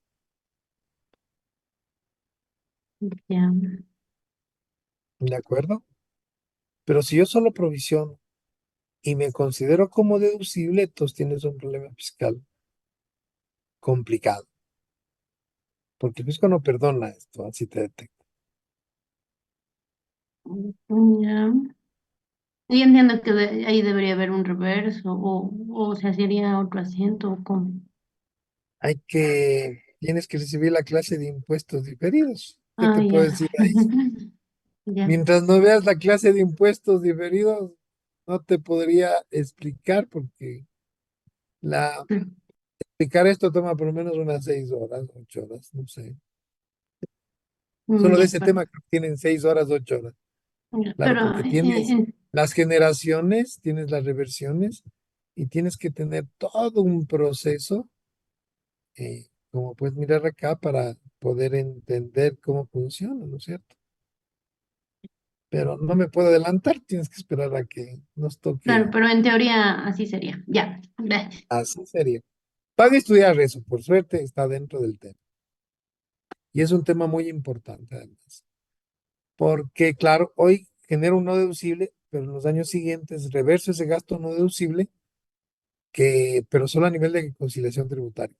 Ya. ¿De acuerdo? Pero si yo solo provisiono y me considero como deducible, entonces tienes un problema fiscal complicado. Porque el fisco no perdona esto, así te detecta. Ya. Yo entiendo que ahí debería haber un reverso o se haría otro asiento o cómo. Tienes que recibir la clase de impuestos diferidos. ¿Qué Ah, te puedo ya. decir ahí? Ya. Mientras no veas la clase de impuestos diferidos, no te podría explicar porque explicar esto toma por lo menos unas 6 horas, 8 horas, no sé. Solo de Ya, ese tema creo que tienen 6 horas, 8 horas. Claro, pero porque tienes las generaciones, tienes las reversiones y tienes que tener todo un proceso, como puedes mirar acá, para poder entender cómo funciona, ¿no es cierto? Pero no me puedo adelantar, tienes que esperar a que nos claro, toque. pero en teoría así sería. Ya, gracias. Así sería. Van a estudiar eso, por suerte está dentro del tema. Y es un tema muy importante además. Porque, claro, hoy genera un no deducible, pero en los años siguientes reverso ese gasto no deducible, pero solo a nivel de conciliación tributaria.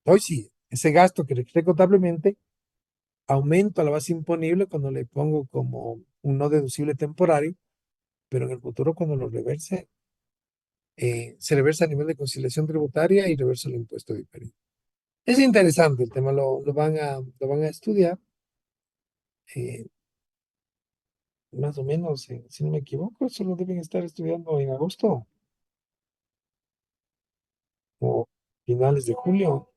Hoy sí, ese gasto que registré contablemente, aumento a la base imponible cuando le pongo como un no deducible temporario, pero en el futuro cuando lo reverse, se reversa a nivel de conciliación tributaria y reversa el impuesto diferido. Es interesante el tema, lo van a estudiar, eh, más o menos, si no me equivoco, eso lo deben estar estudiando en agosto o finales de julio.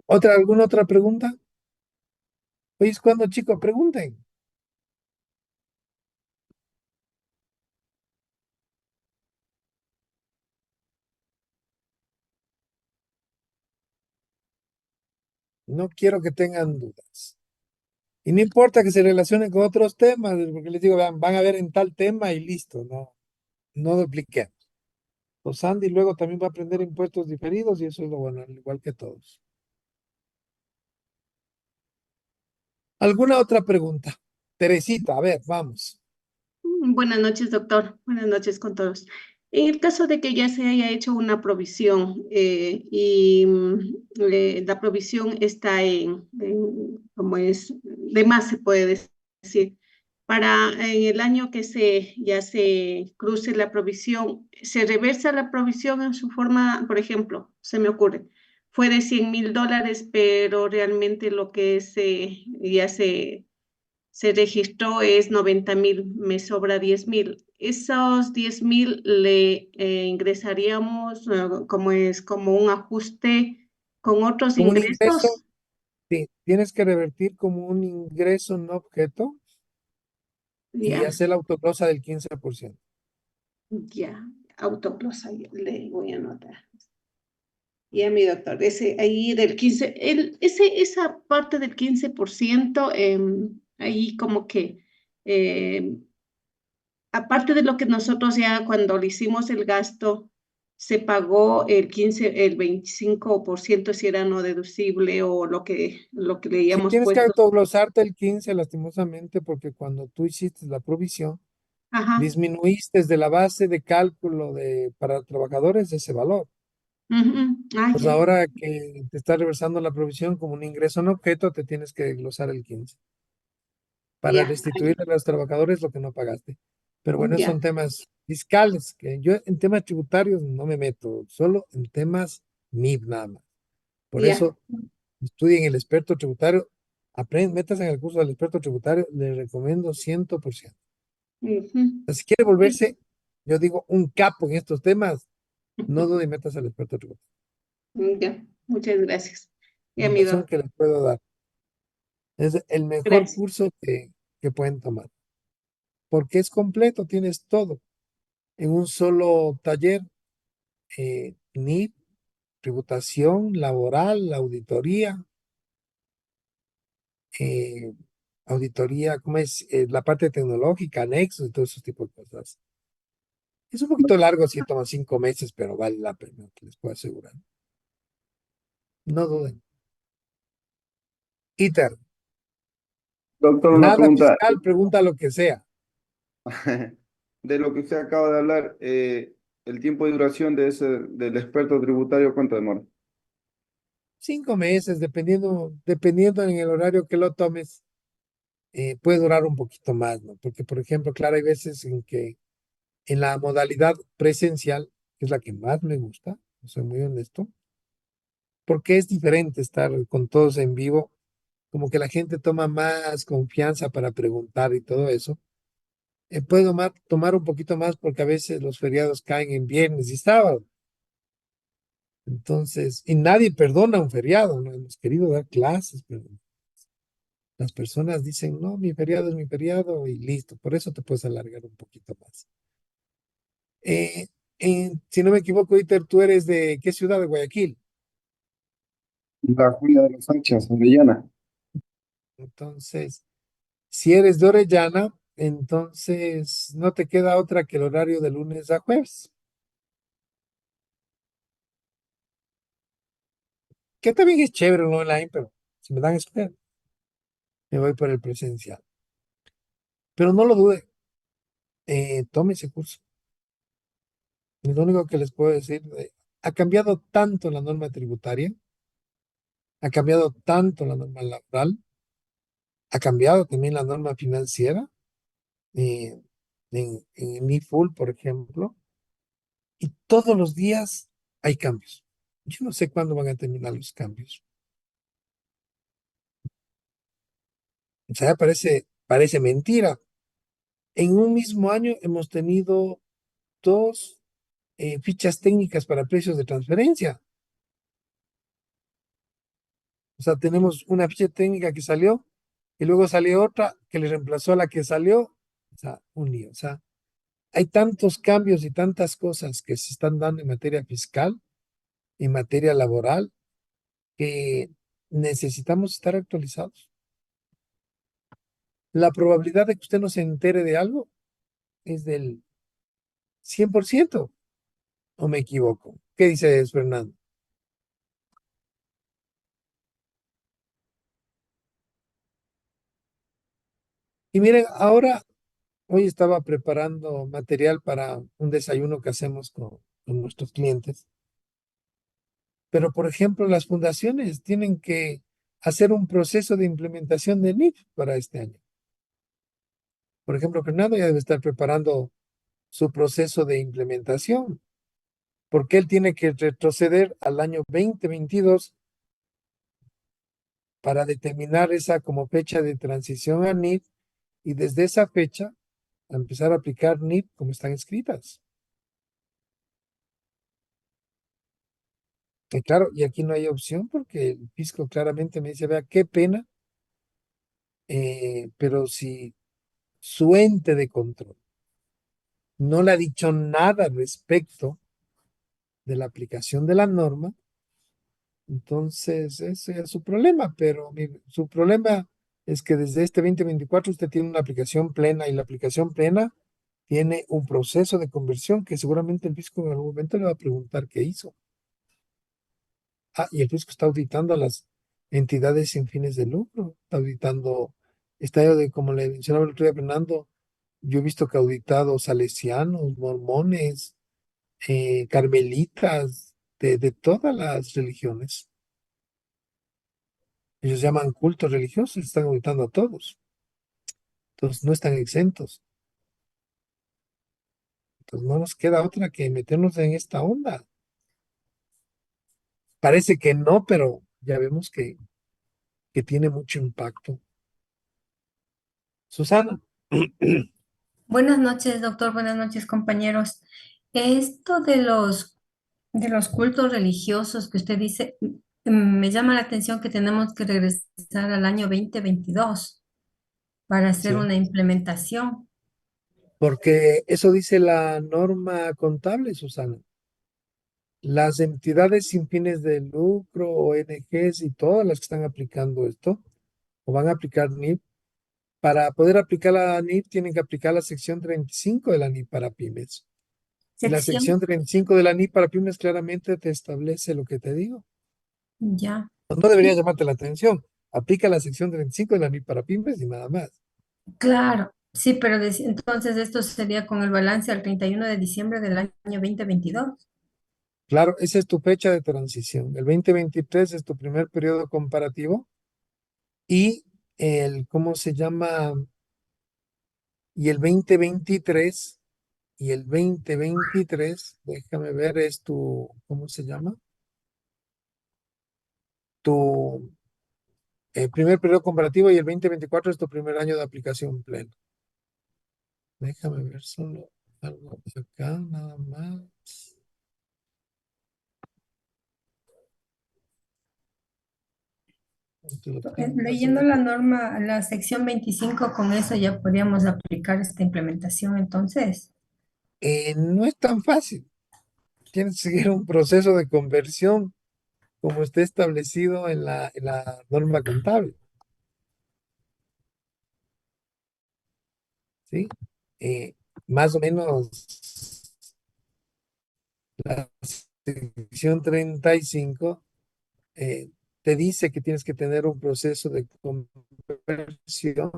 ¿Alguna otra pregunta? Hoy es cuando, chicos, pregunten. No quiero que tengan dudas. Y no importa que se relacionen con otros temas, porque les digo, vean, van a ver en tal tema y listo, no dupliquemos. Pues Sandy luego también va a aprender impuestos diferidos y eso es lo bueno, al igual que todos. ¿Alguna otra pregunta? Teresita, a ver, vamos. Buenas noches, doctor. Buenas noches con todos. En el caso de que ya se haya hecho una provisión la provisión está como es, de más se puede decir, para en el año que ya se cruce la provisión, se reversa la provisión en su forma, por ejemplo, se me ocurre, fue de $100,000, pero realmente lo que ya se registró es 90,000, me sobra 10,000. Esos 10,000 le ingresaríamos como un ajuste con otros Como un ingreso, ingresos. sí, tienes que revertir como un ingreso no objeto y Ya, hacer la autoglosa del 15%. ya, autoglosa, ya le voy a anotar. Ya, mi doctor, ese ahí del 15, esa parte del 15%, ahí como que aparte de lo que nosotros ya cuando le hicimos el gasto, se pagó el 25% si era no deducible o lo que le Si hayamos tienes que puesto. autoglosarte el 15, lastimosamente, porque cuando tú hiciste la provisión, Ajá. disminuiste de la base de cálculo para trabajadores ese valor. Ujú. Ah, Pues ya, ahora que te está reversando la provisión como un ingreso no objeto, te tienes que glosar el 15 para ya, restituir a los trabajadores lo que no pagaste. Pero bueno, esos ya, son temas fiscales, que yo en temas tributarios no me meto, solo en temas MIB nada más. Por ya. eso estudien el experto tributario, aprenden, metas en el curso del experto tributario, les recomiendo 100%. Ujú. Si quiere volverse, yo digo, un capo en estos temas, no dude y metas al experto tributario. Ya, muchas gracias. Ya, mi Indicación doctor, que les puedo dar. Es el mejor gracias. curso que pueden tomar, porque es completo, tienes todo en un solo taller, NIP, tributación laboral, eh, auditoría, ¿cómo es? La parte tecnológica, anexos y todo ese tipo de cosas. Es un poquito largo, si toma 5 meses, pero vale la pena, te les puedo asegurar. No duden. ITER, Doctor, una nada pregunta. fiscal, pregunta lo que sea. De lo que usted acaba de hablar, el tiempo de duración del experto tributario, ¿cuánto demora? 5 meses, dependiendo en el horario que lo tomes, puede durar un poquito más, ¿no? Porque, por ejemplo, claro, hay veces en que en la modalidad presencial, que es la que más me gusta, soy muy honesto, porque es diferente estar con todos en vivo, como que la gente toma más confianza para preguntar y todo eso. Puede tomar un poquito más porque a veces los feriados caen en viernes y sábado. Entonces, y nadie perdona un feriado, ¿no? Hemos querido dar clases, pero las personas dicen, no, mi feriado es mi feriado y listo. Por eso te puedes alargar un poquito más. Eh, si no me equivoco, Iter, tú eres de ¿qué ciudad? De Guayaquil. La Julia de los Sánchez, Orellana. Entonces, si eres de Orellana, entonces no te queda otra que el horario de lunes a jueves. Que también es chévere el online, pero si me dan espera, me voy por el presencial. Pero no lo dude, tome ese curso. Es lo único que les puedo decir. Ha cambiado tanto la norma tributaria, ha cambiado tanto la norma laboral, ha cambiado también la norma financiera, eh, en el MiFull, por ejemplo, y todos los días hay cambios. Yo no sé cuándo van a terminar los cambios. O sea, parece mentira. En un mismo año hemos tenido dos fichas técnicas para precios de transferencia. O sea, tenemos una ficha técnica que salió y luego salió otra que le reemplazó a la que salió. O sea, un lío. O sea, hay tantos cambios y tantas cosas que se están dando en materia fiscal, en materia laboral, que necesitamos estar actualizados. La probabilidad de que usted no se entere de algo es del 100%, ¿o me equivoco? ¿Qué dices, Fernando? Y miren, ahora, hoy estaba preparando material para un desayuno que hacemos con nuestros clientes, pero por ejemplo, las fundaciones tienen que hacer un proceso de implementación de NIF para este año. Por ejemplo, Fernando ya debe estar preparando su proceso de implementación, porque él tiene que retroceder al año 2022 para determinar esa como fecha de transición a NIF y desde esa fecha a empezar a aplicar NIF como están escritas. Y claro, y aquí no hay opción porque el fisco claramente me dice, vea, qué pena, pero si su ente de control no le ha dicho nada respecto de la aplicación de la norma, entonces ese es su problema, pero su problema es que desde este 2024 usted tiene una aplicación plena y la aplicación plena tiene un proceso de conversión que seguramente el fisco en algún momento le va a preguntar qué hizo. Ah, y el fisco está auditando a las entidades sin fines de lucro, está auditando, como le mencionaba el otro día Fernando, yo he visto que ha auditado salesianos, mormones, carmelitas, de todas las religiones. Ellos llaman cultos religiosos, están auditando a todos. Entonces no están exentos. Entonces no nos queda otra que meternos en esta onda. Parece que no, pero ya vemos que tiene mucho impacto. Susana. Buenas noches, doctor. Buenas noches, compañeros. Esto de los cultos religiosos que usted dice, me llama la atención que tenemos que regresar al año 2022 para hacer Sí, una implementación. porque eso dice la norma contable, Susana. Las entidades sin fines de lucro, ONGs y todas las que están aplicando esto, o van a aplicar NIF, para poder aplicar la NIF tienen que aplicar la sección 35 de la NIF para pymes. Y la Sección, sección 35 de la NI para pymes claramente te establece lo que te digo. ya. No debería llamarte la atención. Aplica la sección 35 de la NI para pymes y nada más. Claro, sí, pero entonces esto sería con el balance al 31 de diciembre del año 2022. Claro, esa es tu fecha de transición. El 2023 es tu primer periodo comparativo y ¿cómo se llama? Y el 2023, déjame ver, es tu, ¿cómo se llama? Tu primer periodo comparativo y el 2024 es tu primer año de aplicación plena. Déjame ver solo algo acá, nada más. Te lo tengo más o Leyendo menos. la norma, la sección 25, con eso ya podríamos aplicar esta implementación entonces. No es tan fácil. Tienes que seguir un proceso de conversión como está establecido en la norma contable, ¿sí? Eh, Más o menos la sección 35 eh, te dice que tienes que tener un proceso de conversión,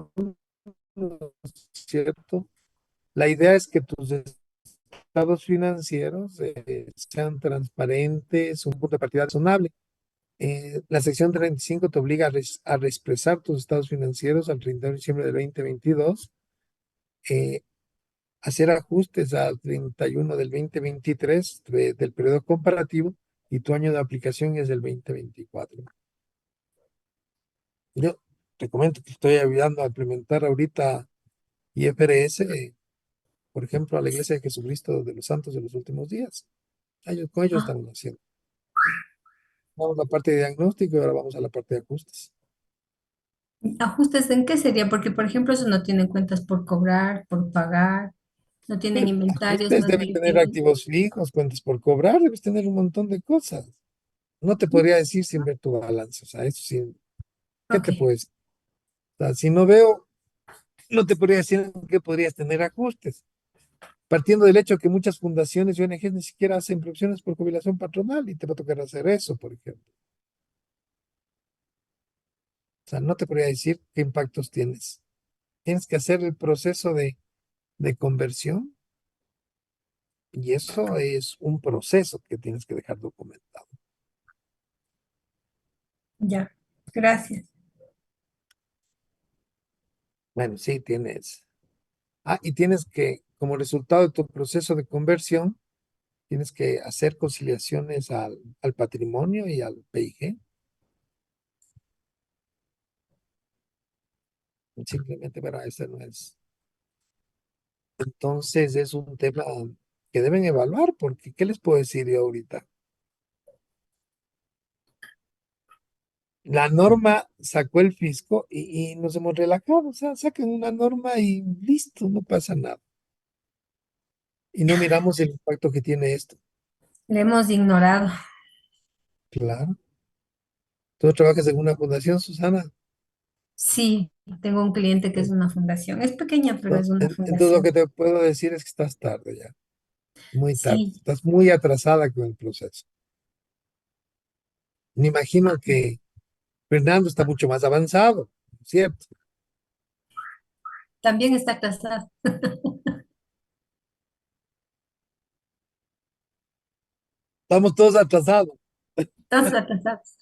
¿no es cierto? La idea es que tus estados financieros sean transparentes, un punto de partida razonable. La sección 35 te obliga a expresar tus estados financieros al 31 de diciembre del 2022, eh, hacer ajustes al 31 del 2023 del periodo comparativo y tu año de aplicación es del 2024. Yo te comento que estoy ayudando a implementar ahorita IFRS, por ejemplo, a la Iglesia de Jesucristo de los Santos de los Últimos Días. Con ellos Ah, estamos haciendo. Vamos a la parte de diagnóstico y ahora vamos a la parte de ajustes. ¿ajustes en qué sería? Porque, por ejemplo, eso no tienen cuentas por cobrar, por pagar, no tienen inventarios, Ajustes no deben tener tienen... activos fijos, cuentas por cobrar, debes tener un montón de cosas. No te podría decir sin ver tu balance, o sea, eso sí, ¿qué Ok, te puedes? O sea, si no veo, no te podría decir en qué podrías tener ajustes. Partiendo del hecho que muchas fundaciones y ONGs ni siquiera hacen provisiones por jubilación patronal y te va a tocar hacer eso, por ejemplo. O sea, no te podría decir qué impactos tienes. Tienes que hacer el proceso de conversión y eso es un proceso que tienes que dejar documentado. ya, gracias. Bueno, sí, tienes. Ah, y tienes que, como resultado de tu proceso de conversión, tienes que hacer conciliaciones al patrimonio y al PIG. Simplemente, para eso no es. Entonces es un tema que deben evaluar, porque ¿qué les puedo decir yo ahorita? La norma sacó el fisco y nos hemos relajado, o sea, sacan una norma y listo, no pasa nada. Y no miramos el impacto que tiene esto. Le hemos ignorado. Claro. ¿Tú trabajas en una fundación, Susana? Sí, tengo un cliente que es Eh, una fundación. Es pequeña, pero es una Entonces lo que fundación. te puedo decir es que estás tarde ya, muy tarde. Sí, Estás muy atrasada con el proceso. Me imagino que Fernando está mucho más avanzado, ¿cierto? también está casado. Estamos todos atrasados. Todos atrasados.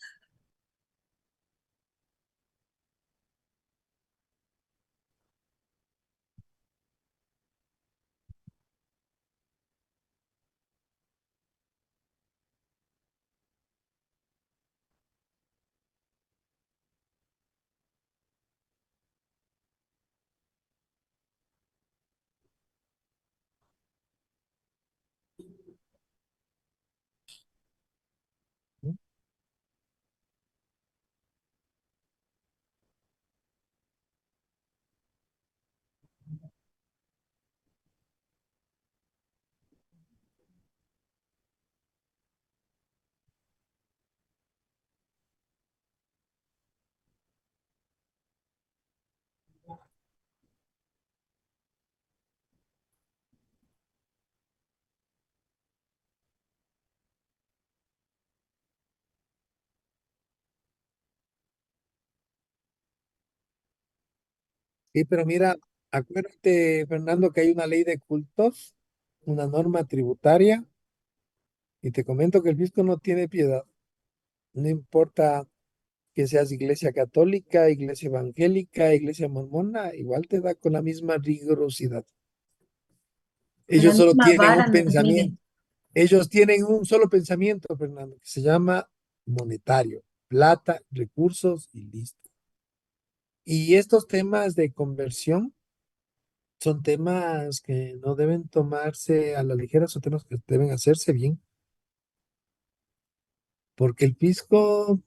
Sí, pero mira, acuérdate, Fernando, que hay una ley de cultos, una norma tributaria, y te comento que el fisco no tiene piedad. No importa que seas iglesia católica, iglesia evangélica, iglesia mormona, igual te da con la misma rigurosidad. Con la Ellos solo misma tienen vara un nos mide. pensamiento, ellos tienen un solo pensamiento, Fernando, que se llama monetario, plata, recursos y listo. Y estos temas de conversión son temas que no deben tomarse a la ligera, son temas que deben hacerse bien, porque el fisco,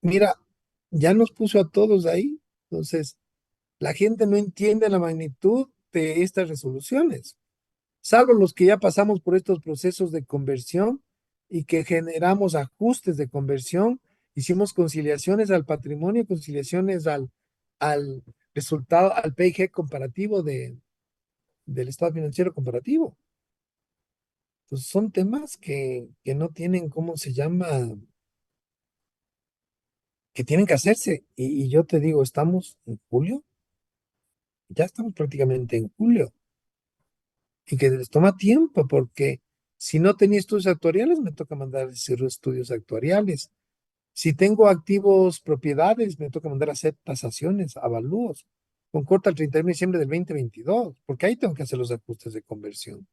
mira, ya nos puso a todos ahí, entonces la gente no entiende la magnitud de estas resoluciones, salvo los que ya pasamos por estos procesos de conversión y que generamos ajustes de conversión, hicimos conciliaciones al patrimonio, conciliaciones al resultado, al PIG comparativo del estado financiero comparativo. Entonces son temas que no tienen, ¿cómo se llama? Que tienen que hacerse. Y yo te digo, estamos en julio, ya estamos prácticamente en julio, y que les toma tiempo, porque si no tenía estudios actuariales, me toca mandar a hacer estudios actuariales. Si tengo activos, propiedades, me toca mandar a hacer tasaciones, avalúos, con corta el 31 de diciembre del 2022, porque ahí tengo que hacer los ajustes de conversión.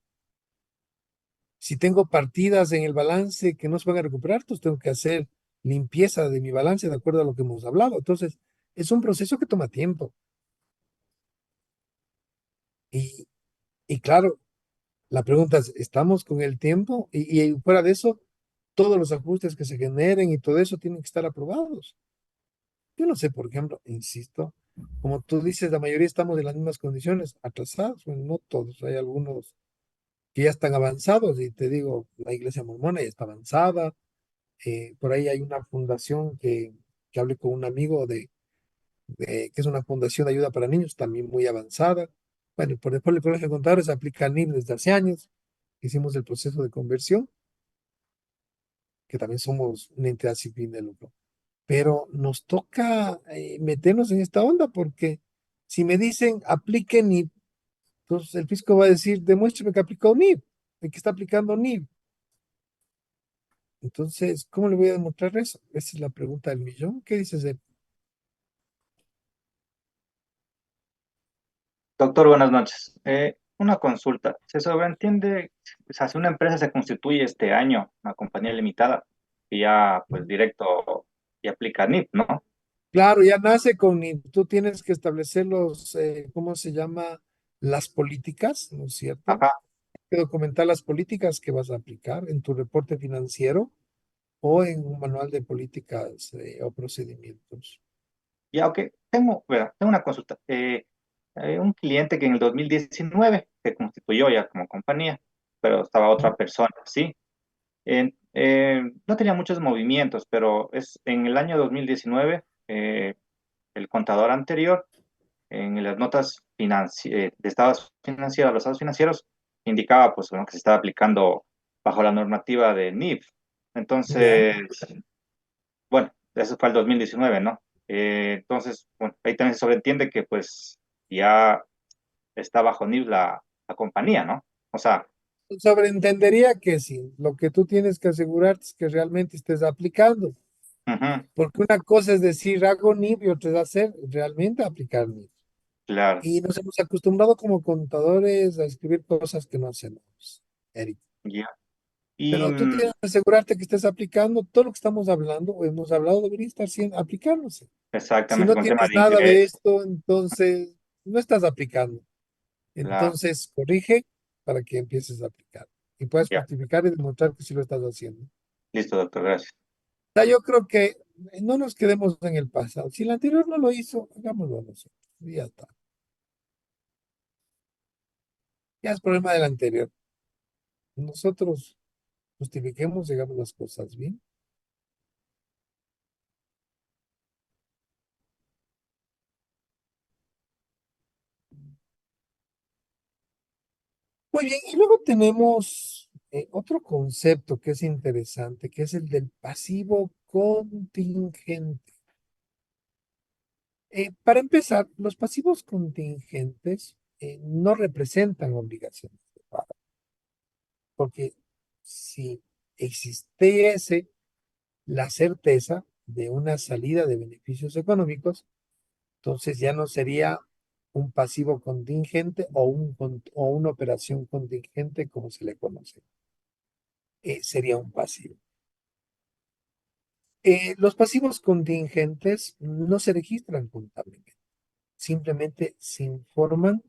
Si tengo partidas en el balance que no se van a recuperar, pues tengo que hacer limpieza de mi balance de acuerdo a lo que hemos hablado. Entonces, es un proceso que toma tiempo. Y, y claro, la pregunta es, ¿estamos con el tiempo? Y fuera de eso, todos los ajustes que se generen y todo eso tienen que estar aprobados. Yo no sé, por ejemplo, insisto, como tú dices, la mayoría estamos en las mismas condiciones, atrasados, bueno, no todos, hay algunos que ya están avanzados, y te digo, la iglesia mormona ya está avanzada. Por ahí hay una fundación que hablé con un amigo que es una fundación de ayuda para niños, también muy avanzada. Bueno, por después el Colegio de Contadores aplica al NIM desde hace años. Hicimos el proceso de conversión, que también somos una entidad sin fin de lucro. Pero nos toca meternos en esta onda, porque si me dicen apliquen NIP, entonces el fisco va a decir, demuéstrame que aplicó NIP, el que está aplicando NIP. Entonces, ¿cómo le voy a demostrar eso? Esa es la pregunta del millón. ¿Qué dices de Doctor, buenas noches. Una consulta. Se sobreentiende, o sea, si una empresa se constituye este año, una compañía limitada, y ya pues directo y aplica NIP, ¿no? Claro, ya nace con, tú tienes que establecer ¿cómo se llama? Las políticas, ¿no es cierto? Ajá. Que documentar las políticas que vas a aplicar en tu reporte financiero o en un manual de políticas o procedimientos. Ya, ok. Tengo una consulta. Un cliente que en el 2019 se constituyó ya como compañía, pero estaba otra persona, ¿sí? No tenía muchos movimientos, pero es en el año 2019, el contador anterior en las notas de estados financieros, los estados financieros, indicaba pues bueno, que se estaba aplicando bajo la normativa de NIF. ¿Ya? Entonces, bueno, eso fue el 2019, ¿no? Entonces, bueno, ahí también se sobreentiende que pues ya está bajo NIF la compañía, ¿no? O sea, Sobreentendería que sí, lo que tú tienes que asegurarte es que realmente estés aplicando, ujú, porque una cosa es decir hago NIP y otra es hacer realmente aplicar NIP. claro, Y nos hemos acostumbrado como contadores a escribir cosas que no hacemos, Eric. ya. Y Pero tú tienes que asegurarte que estés aplicando todo lo que estamos hablando o hemos hablado, debería estar siendo, aplicándose. Si exactamente no con tema tienes de nada de ingresos, esto, entonces no estás aplicando. claro, Entonces corrige para que empieces a aplicar y puedas ya. justificar y demostrar que sí lo estás haciendo. Listo, doctor, gracias. O sea, yo creo que no nos quedemos en el pasado. Si el anterior no lo hizo, hagámoslo nosotros. Y ya está. Ya es problema del anterior. Nosotros justifiquemos, digamos las cosas bien. Muy bien, y luego tenemos otro concepto que es interesante, que es el del pasivo contingente. Para empezar, los pasivos contingentes no representan obligaciones de pago, porque si existiese la certeza de una salida de beneficios económicos, entonces ya no sería un pasivo contingente o una operación contingente como se le conoce. Sería un pasivo. Los pasivos contingentes no se registran contablemente, simplemente se informan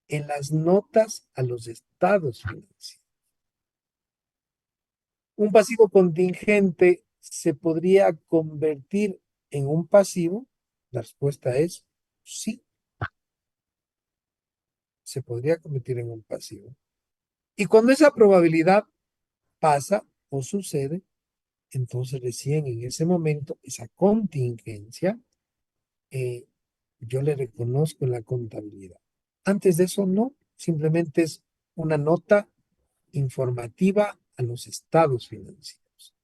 en las notas a los estados financieros. Un pasivo contingente se podría convertir en un pasivo. La respuesta es sí, se podría convertir en un pasivo. Y cuando esa probabilidad pasa o sucede, entonces recién en ese momento, esa contingencia, yo le reconozco en la contabilidad. Antes de eso, no, simplemente es una nota informativa a los estados financieros.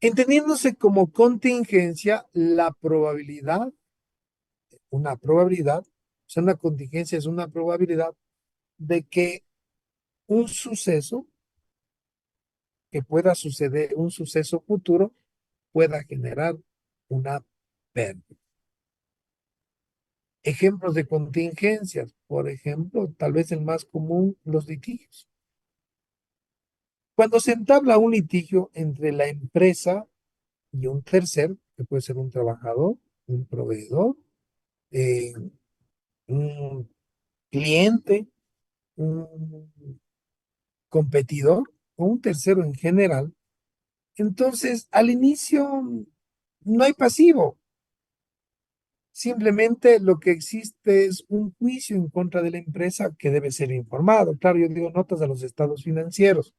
Entendiéndose como contingencia, la probabilidad, una probabilidad, o sea, una contingencia es una probabilidad de que un suceso que pueda suceder, un suceso futuro, pueda generar una pérdida. Ejemplos de contingencias, por ejemplo, tal vez el más común, los litigios. Cuando se entabla un litigio entre la empresa y un tercero, que puede ser un trabajador, un proveedor, eh, un cliente, un competidor o un tercero en general, entonces al inicio no hay pasivo. Simplemente lo que existe es un juicio en contra de la empresa que debe ser informado. Claro, yo digo notas a los estados financieros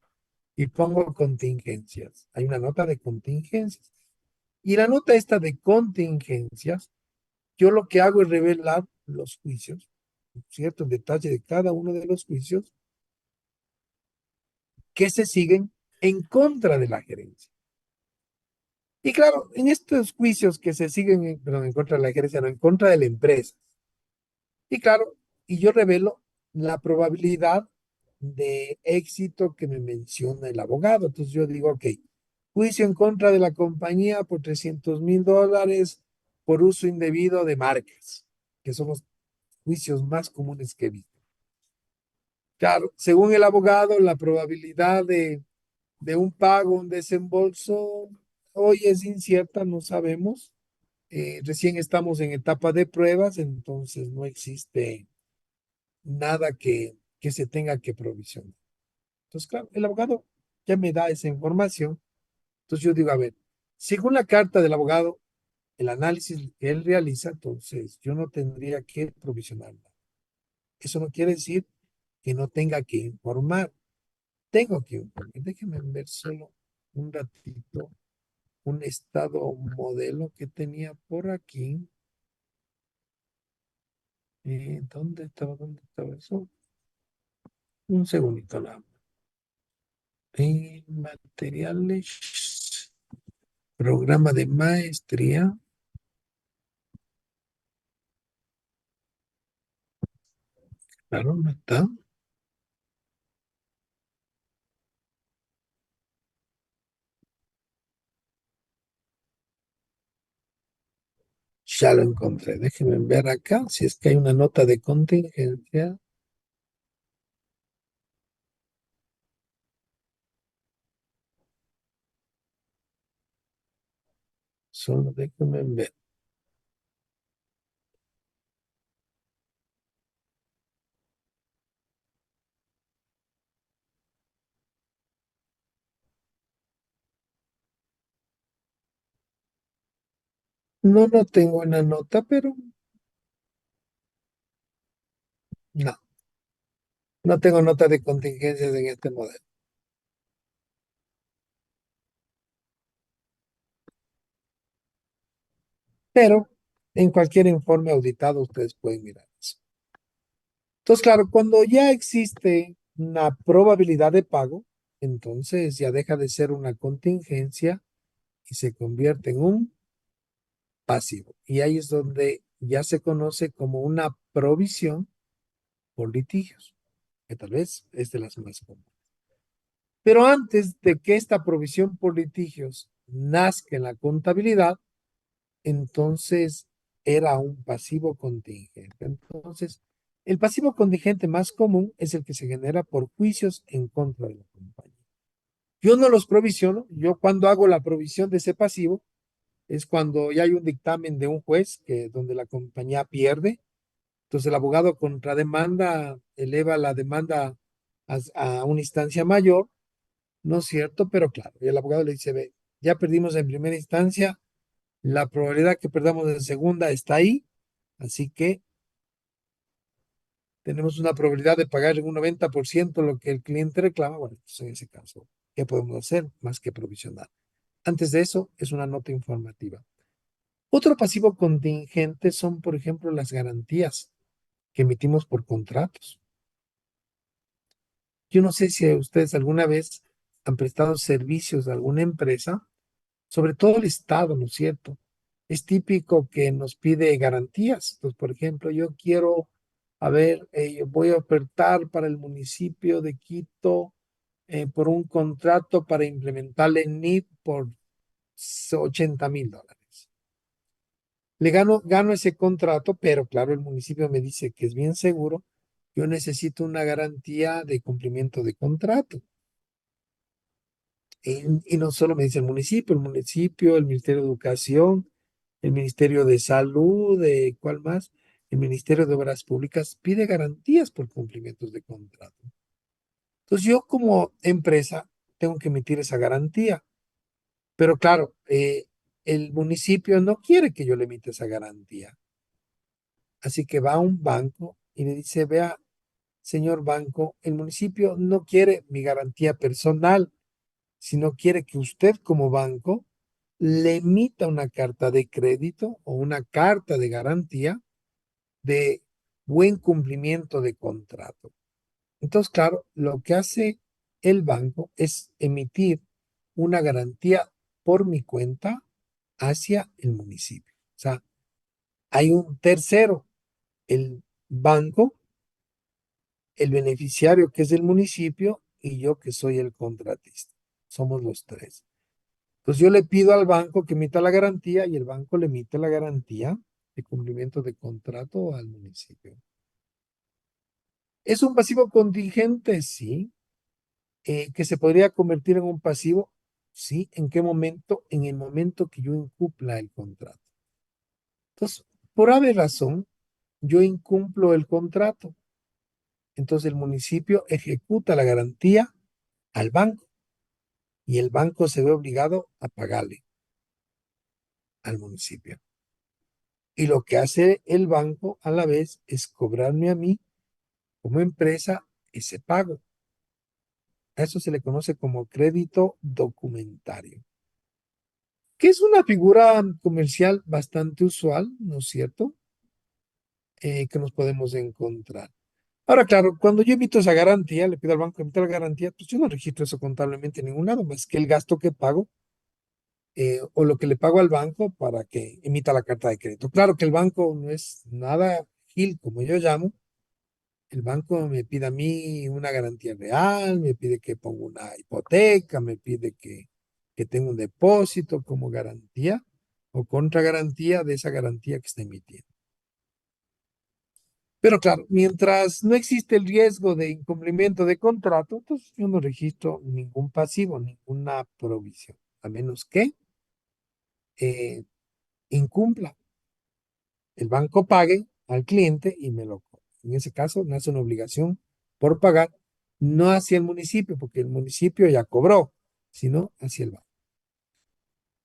y pongo contingencias. Hay una nota de contingencias. Y la nota esta de contingencias, yo lo que hago es revelar los juicios, ¿cierto? El detalle de cada uno de los juicios que se siguen en contra de la gerencia. Y claro, en estos juicios que se siguen, perdón, en contra de la gerencia, no, en contra de la empresa. Y claro, y yo revelo la probabilidad de éxito que me menciona el abogado. Entonces yo digo, ok, juicio en contra de la compañía por $300,000 por uso indebido de marcas, que son los juicios más comunes que he visto. Claro, según el abogado, la probabilidad de un pago, un desembolso, hoy es incierta, no sabemos. Recién estamos en etapa de pruebas, entonces no existe nada que se tenga que provisionar. Entonces, claro, el abogado ya me da esa información. Entonces yo digo, a ver, según la carta del abogado, el análisis que él realiza, entonces yo no tendría que provisionar nada. Eso no quiere decir que no tenga que informar. Tengo que informar. Déjenme ver solo un ratito un estado modelo que tenía por aquí. ¿Dónde estaba? ¿Dónde estaba eso? Un segundito nada más. Materiales, programa de maestría. Claro, no está. Ya lo encontré. Déjenme ver acá si es que hay una nota de contingencia. Solo déjenme ver. No, no tengo una nota, pero no. No tengo nota de contingencias en este modelo. Pero en cualquier informe auditado ustedes pueden mirar eso. Entonces, claro, cuando ya existe una probabilidad de pago, entonces ya deja de ser una contingencia y se convierte en un pasivo. Y ahí es donde ya se conoce como una provisión por litigios, que tal vez es de las más comunes. Pero antes de que esta provisión por litigios nazca en la contabilidad, entonces era un pasivo contingente. Entonces, el pasivo contingente más común es el que se genera por juicios en contra de la compañía. Yo no los provisiono, yo cuando hago la provisión de ese pasivo es cuando ya hay un dictamen de un juez donde la compañía pierde, entonces el abogado contrademanda, eleva la demanda a una instancia mayor, ¿no es cierto? Pero claro, y el abogado le dice, ve, ya perdimos en primera instancia, la probabilidad que perdamos en segunda está ahí, así que tenemos una probabilidad de pagar en un 90% lo que el cliente reclama. Bueno, pues en ese caso, ¿qué podemos hacer más que provisionar? Antes de eso, es una nota informativa. Otro pasivo contingente son, por ejemplo, las garantías que emitimos por contratos. Yo no sé si ustedes alguna vez han prestado servicios a alguna empresa, sobre todo el Estado, ¿no es cierto? Es típico que nos pide garantías. Entonces, por ejemplo, yo quiero, yo voy a ofertar para el municipio de Quito por un contrato para implementar el NIT por $80,000. Gano ese contrato, pero claro, el municipio me dice que es bien seguro. Yo necesito una garantía de cumplimiento de contrato. Y no solo me dice el municipio, el Ministerio de Educación, el Ministerio de Salud, ¿cuál más? El Ministerio de Obras Públicas pide garantías por cumplimientos de contrato. Entonces yo como empresa tengo que emitir esa garantía. Pero claro, el municipio no quiere que yo le emita esa garantía. Así que va a un banco y le dice, vea, señor banco, el municipio no quiere mi garantía personal, sino quiere que usted como banco le emita una carta de crédito o una carta de garantía de buen cumplimiento de contrato. Entonces, claro, lo que hace el banco es emitir una garantía por mi cuenta hacia el municipio. O sea, hay un tercero, el banco, el beneficiario que es el municipio y yo que soy el contratista. Somos los tres. Entonces yo le pido al banco que emita la garantía y el banco le emite la garantía de cumplimiento de contrato al municipio. ¿Es un pasivo contingente? Sí. ¿Que se podría convertir en un pasivo? Sí. ¿En qué momento? En el momento que yo incumpla el contrato. Entonces, por ave razón, yo incumplo el contrato. Entonces el municipio ejecuta la garantía al banco y el banco se ve obligado a pagarle al municipio. Y lo que hace el banco a la vez es cobrarme a mí como empresa ese pago. A eso se le conoce como crédito documentario, que es una figura comercial bastante usual, ¿no es cierto? Que nos podemos encontrar. Ahora, claro, cuando yo emito esa garantía, le pido al banco que emita la garantía, pues yo no registro eso contablemente en ningún lado, más que el gasto que pago o lo que le pago al banco para que emita la carta de crédito. Claro que el banco no es nada gil, como yo llamo. El banco me pide a mí una garantía real, me pide que ponga una hipoteca, me pide que tenga un depósito como garantía o contragarantía de esa garantía que está emitiendo. Pero claro, mientras no existe el riesgo de incumplimiento de contrato, entonces yo no registro ningún pasivo, ninguna provisión, a menos que eh, incumpla. El banco pague al cliente y me lo cobre. En ese caso, nace una obligación por pagar, no hacia el municipio, porque el municipio ya cobró, sino hacia el banco.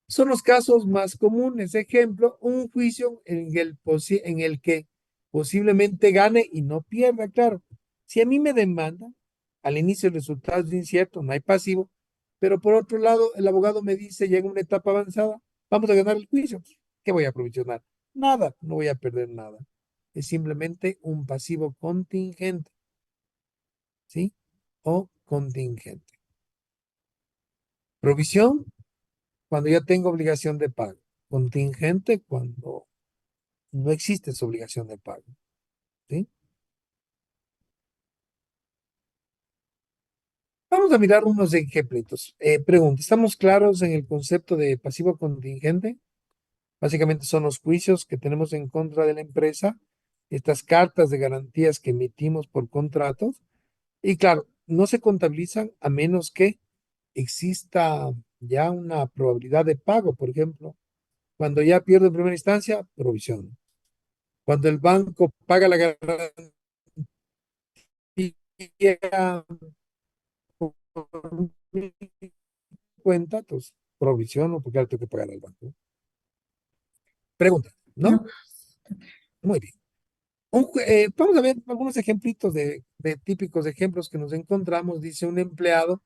Son los casos más comunes. Ejemplo, un juicio en el que posiblemente gane y no pierda, claro. Si a mí me demandan, al inicio el resultado es incierto, no hay pasivo, pero por otro lado, el abogado me dice, llega una etapa avanzada, vamos a ganar el juicio. ¿Qué voy a provisionar? Nada, no voy a perder nada. Es simplemente un pasivo contingente, ¿sí? O contingente. Provisión, cuando ya tengo obligación de pago. Contingente, cuando no existe esa obligación de pago, ¿sí? Vamos a mirar unos ejemplitos. Pregunta, ¿estamos claros en el concepto de pasivo contingente? Básicamente son los juicios que tenemos en contra de la empresa, estas cartas de garantías que emitimos por contratos. Y claro, no se contabilizan a menos que exista ya una probabilidad de pago, por ejemplo. Cuando ya pierdo en primera instancia, provisión. Cuando el banco paga la garantía por mi cuenta, pues provisiono porque ahora tengo que pagar al banco. Pregunta, ¿no? No. Muy bien. Vamos a ver algunos ejemplitos de típicos ejemplos que nos encontramos. Dice un empleado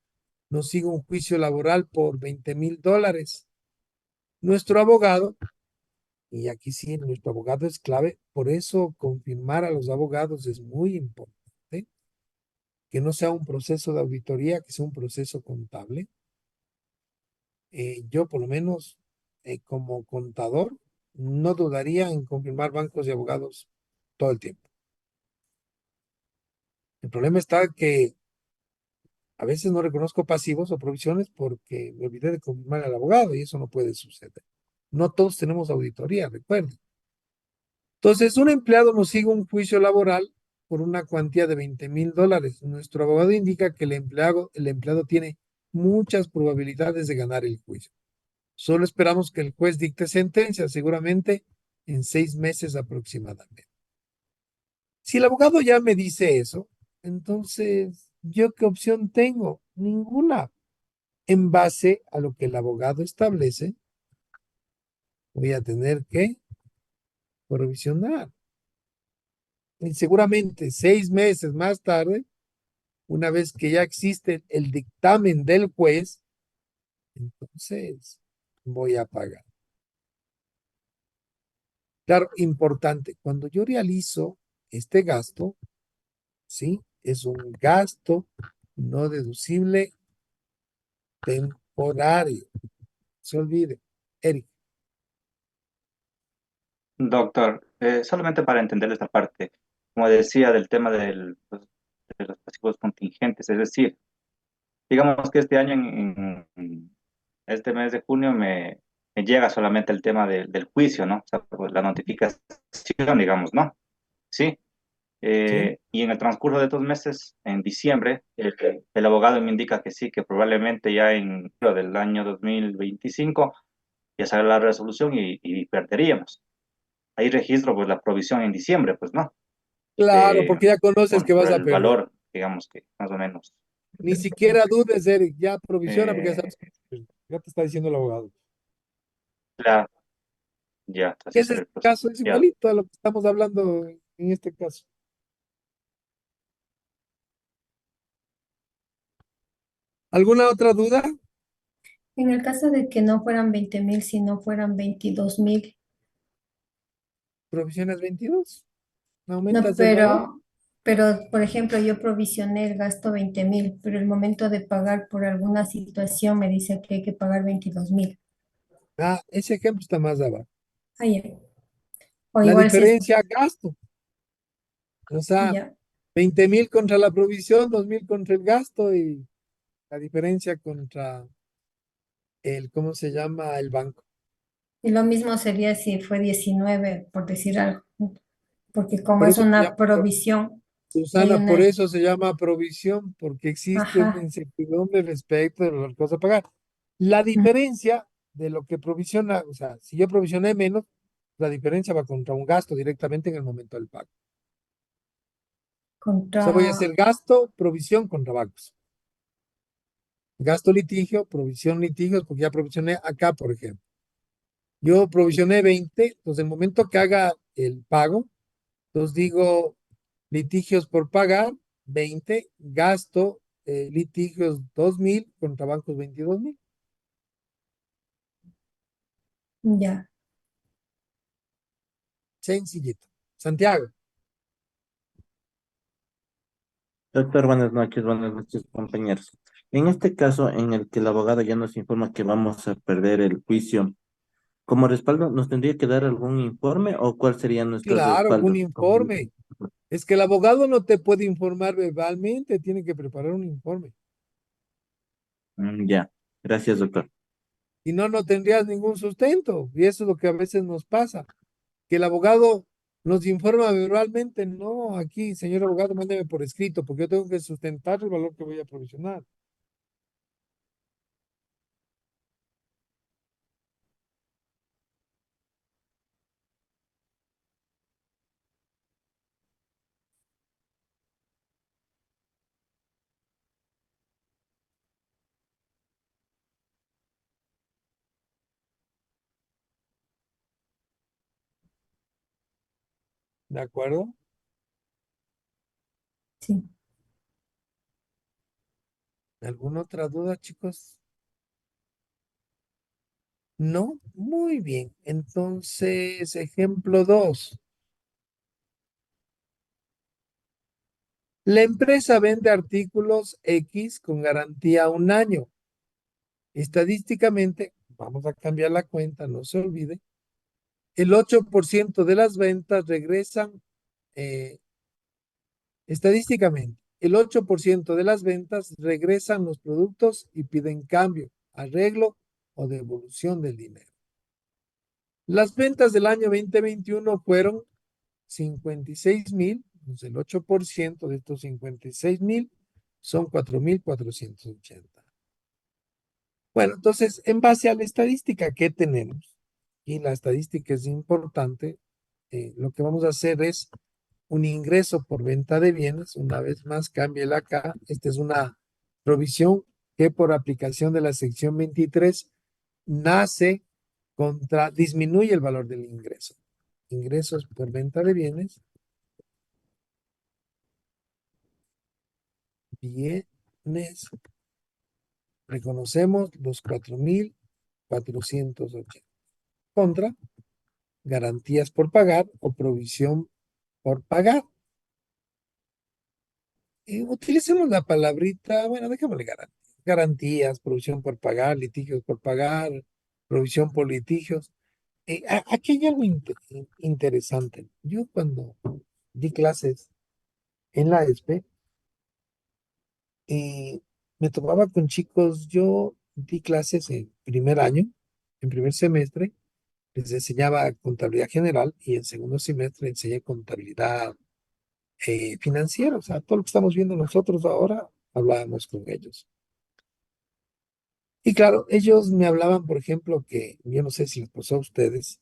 nos sigue un juicio laboral por $20,000. Nuestro abogado, y aquí sí, nuestro abogado es clave, por eso confirmar a los abogados es muy importante, que no sea un proceso de auditoría, que sea un proceso contable. Yo por lo menos como contador no dudaría en confirmar bancos y abogados todo el tiempo. El problema está que a veces no reconozco pasivos o provisiones porque me olvidé de confirmar al abogado y eso no puede suceder. No todos tenemos auditoría, recuerden. Entonces, un empleado nos sigue un juicio laboral por una cuantía de $20,000. Nuestro abogado indica que el empleado tiene muchas probabilidades de ganar el juicio. Solo esperamos que el juez dicte sentencia, seguramente en 6 meses aproximadamente. Si el abogado ya me dice eso, entonces, ¿yo qué opción tengo? Ninguna. En base a lo que el abogado establece, voy a tener que provisionar. Y seguramente 6 meses más tarde, una vez que ya existe el dictamen del juez, entonces voy a pagar. Claro, importante, cuando yo realizo este gasto, ¿sí? Es un gasto no deducible temporario. No se olvide. Eric, Doctor, solamente para entender esta parte, como decía, del tema de los pasivos contingentes, es decir, digamos que este año, en este mes de junio, me llega solamente el tema del juicio, ¿no? O sea, pues, la notificación, digamos, ¿no? Sí. ¿sí? Y en el transcurso de estos meses, en diciembre, el abogado me indica que sí, que probablemente ya en enero del año 2025 ya sale la resolución y perderíamos. Ahí registro pues la provisión en diciembre, pues no, Claro, eh, porque ya conoces que por vas a el perder. valor, digamos que más o menos. Ni siquiera dudes, Eric, ya provisiona porque ya Eh, sabes ya te está diciendo el abogado. la, ya, ¿Qué así es será este el proceso. caso? Es Ya, igualito a lo que estamos hablando en este caso. ¿Alguna otra duda? En el caso de que no fueran 20,000, sino fueran 22,000. Provisiones 22. No, Aumentas el valor. pero, por ejemplo, yo provisioné el gasto 20,000, pero el momento de pagar por alguna situación me dice que hay que pagar 22,000. Ah, ese ejemplo está más abajo. Ah, ya. O La igual si es, diferencia gasto. O sea, ya. 20,000 contra la provisión, 2,000 contra el gasto y la diferencia contra ¿cómo se llama? El banco. Y lo mismo sería si fue 19, por decir algo, porque como Por es eso se una llama, provisión y hay Susana, por una, eso se llama provisión, porque existe una ajá, incertidumbre respecto de lo que vas a pagar. La mm, diferencia de lo que provisiona, o sea, si yo provisioné menos, la diferencia va contra un gasto directamente en el momento del pago. O sea, voy a contra, hacer gasto, provisión contra bancos. Gasto litigio, provisión litigios, porque ya provisioné acá, por ejemplo. Yo provisioné 20, entonces el momento que haga el pago, entonces digo litigios por pagar, 20, gasto litigios 2,000 contra bancos 22,000. ya. Sencillito. Santiago, Doctor, buenas noches, compañeros. En este caso, en el que el abogado ya nos informa que vamos a perder el juicio, Como respaldo, ¿nos tendría que dar algún informe o cuál sería nuestro Claro, un respaldo? informe. Es que el abogado no te puede informar verbalmente, tiene que preparar un informe. Ya, gracias, doctor. Y no, no tendrías ningún sustento. Y eso es lo que a veces nos pasa, que el abogado nos informa verbalmente. No, aquí, señor abogado, mándeme por escrito, porque yo tengo que sustentar el valor que voy a provisionar. ¿De acuerdo? Sí. ¿Alguna otra duda, chicos? No, muy bien. Entonces, ejemplo 2. La empresa vende artículos X con garantía 1 año. Estadísticamente, vamos a cambiar la cuenta, no se olvide, el 8% de las ventas regresan, estadísticamente, el 8% de las ventas regresan los productos y piden cambio, arreglo o devolución del dinero. Las ventas del año 2021 fueron 56,000, pues el 8% de estos 56,000 son 4,480. Bueno, entonces, en base a la estadística que tenemos, y la estadística es importante, lo que vamos a hacer es un ingreso por venta de bienes. Una vez más, cámbiela acá. Esta es una provisión que por aplicación de la sección 23 nace disminuye el valor del ingreso. Ingresos por venta de bienes. Bienes. Reconocemos los 4,480 contra garantías por pagar o provisión por pagar. Utilicemos la palabrita, bueno, dejémosle garantías. Garantías, provisión por pagar, litigios por pagar, provisión por litigios. Aquí hay algo interesante. Yo cuando di clases en la ESPE, me tomaba con chicos, yo di clases en primer año, en primer semestre, les enseñaba contabilidad general y en segundo semestre enseñé contabilidad financiera, o sea, todo lo que estamos viendo nosotros ahora, hablábamos con ellos. Y claro, ellos me hablaban, por ejemplo, que yo no sé si les pasó a ustedes,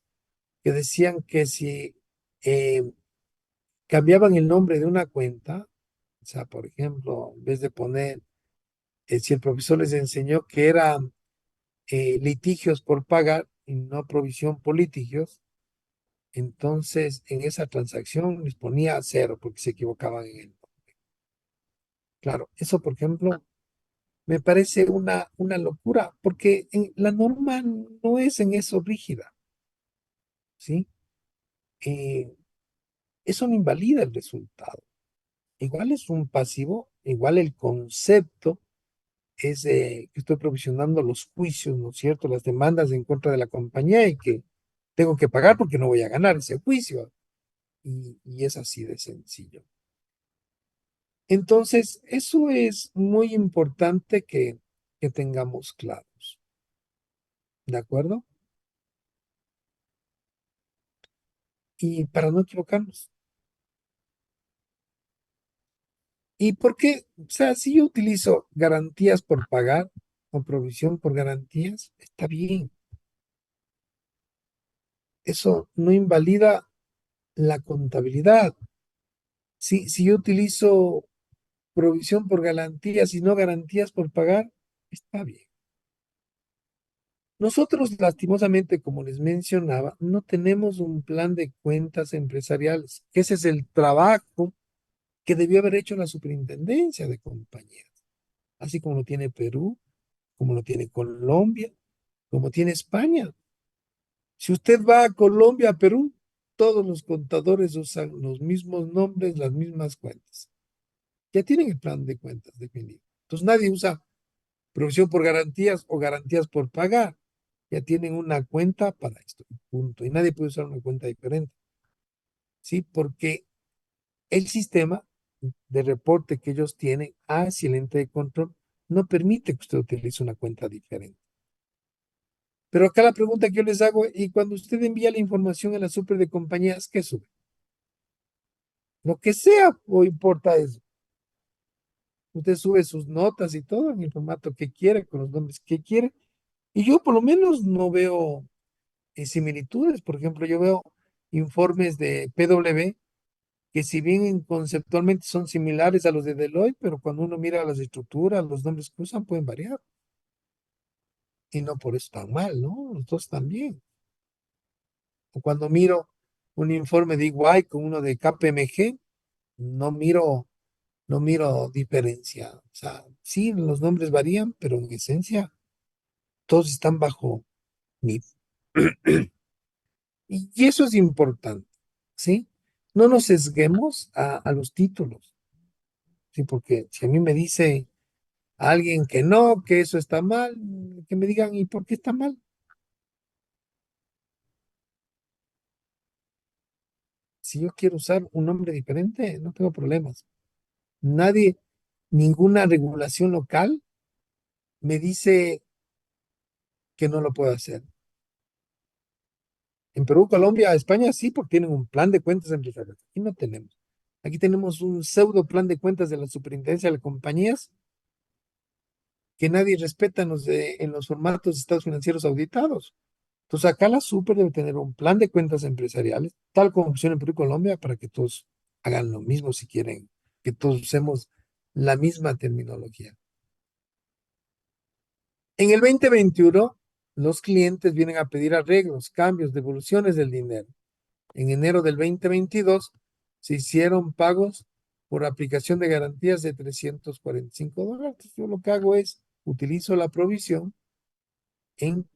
que decían que si eh, cambiaban el nombre de una cuenta, o sea, por ejemplo, en vez de poner, si el profesor les enseñó que era litigios por pagar y no provisión por litigios, entonces en esa transacción les ponía 0 porque se equivocaban en el nombre. Claro, eso, por ejemplo, me parece una locura, porque la norma no es en eso rígida, ¿sí? Eh, Eso no invalida el resultado. Igual es un pasivo, igual el concepto es que estoy provisionando los juicios, ¿no es cierto? Las demandas en contra de la compañía y que tengo que pagar porque no voy a ganar ese juicio. Y es así de sencillo. Entonces, eso es muy importante que tengamos claros. ¿De acuerdo? Y para no equivocarnos. ¿Y por qué? O sea, si yo utilizo garantías por pagar o provisión por garantías, está bien. Eso no invalida la contabilidad. Si yo utilizo provisión por garantías y no garantías por pagar, está bien. Nosotros, lastimosamente, como les mencionaba, no tenemos un plan de cuentas empresariales. Ese es el trabajo que debió haber hecho la superintendencia de compañías, así como lo tiene Perú, como lo tiene Colombia, como tiene España. Si usted va a Colombia, a Perú, todos los contadores usan los mismos nombres, las mismas cuentas. Ya tienen el plan de cuentas definido. Entonces nadie usa provisión por garantías o garantías por pagar. ya tienen una cuenta para esto, punto. Y nadie puede usar una cuenta diferente, ¿sí? Porque el sistema de reporte que ellos tienen hacia el ente de control no permite que usted utilice una cuenta diferente. Pero acá la pregunta que yo les hago, y cuando usted envía la información a la super de compañías, ¿qué sube? Lo que sea, o importa eso. Usted sube sus notas y todo en el formato que quiere, con los nombres que quiere. Y yo por lo menos no veo similitudes. Por ejemplo, yo veo informes de PW que si bien conceptualmente son similares a los de Deloitte, pero cuando uno mira las estructuras, los nombres que usan pueden variar. Y no por eso están mal, ¿no? Los dos están bien. O cuando miro un informe de EY con uno de KPMG, no miro, no miro diferencia. O sea, sí, los nombres varían, pero en esencia todos están bajo mi. Y eso es importante, ¿sí? No nos sesguemos a los títulos, ¿sí? Porque si a mí me dice alguien que no, que eso está mal, que me digan, ¿y por qué está mal? Si yo quiero usar un nombre diferente, no tengo problemas. Nadie, ninguna regulación local me dice que no lo puedo hacer. En Perú, Colombia, España sí, porque tienen un plan de cuentas empresariales. Aquí no tenemos. Aquí tenemos un pseudo plan de cuentas de la superintendencia de las compañías que nadie respeta en los formatos de estados financieros auditados. Entonces, acá la super debe tener un plan de cuentas empresariales, tal como funciona en Perú y Colombia, para que todos hagan lo mismo si quieren, que todos usemos la misma terminología. En el 2021, los clientes vienen a pedir arreglos, cambios, devoluciones del dinero. En enero del 2022 se hicieron pagos por aplicación de garantías de $345. Yo lo que hago es utilizo la provisión en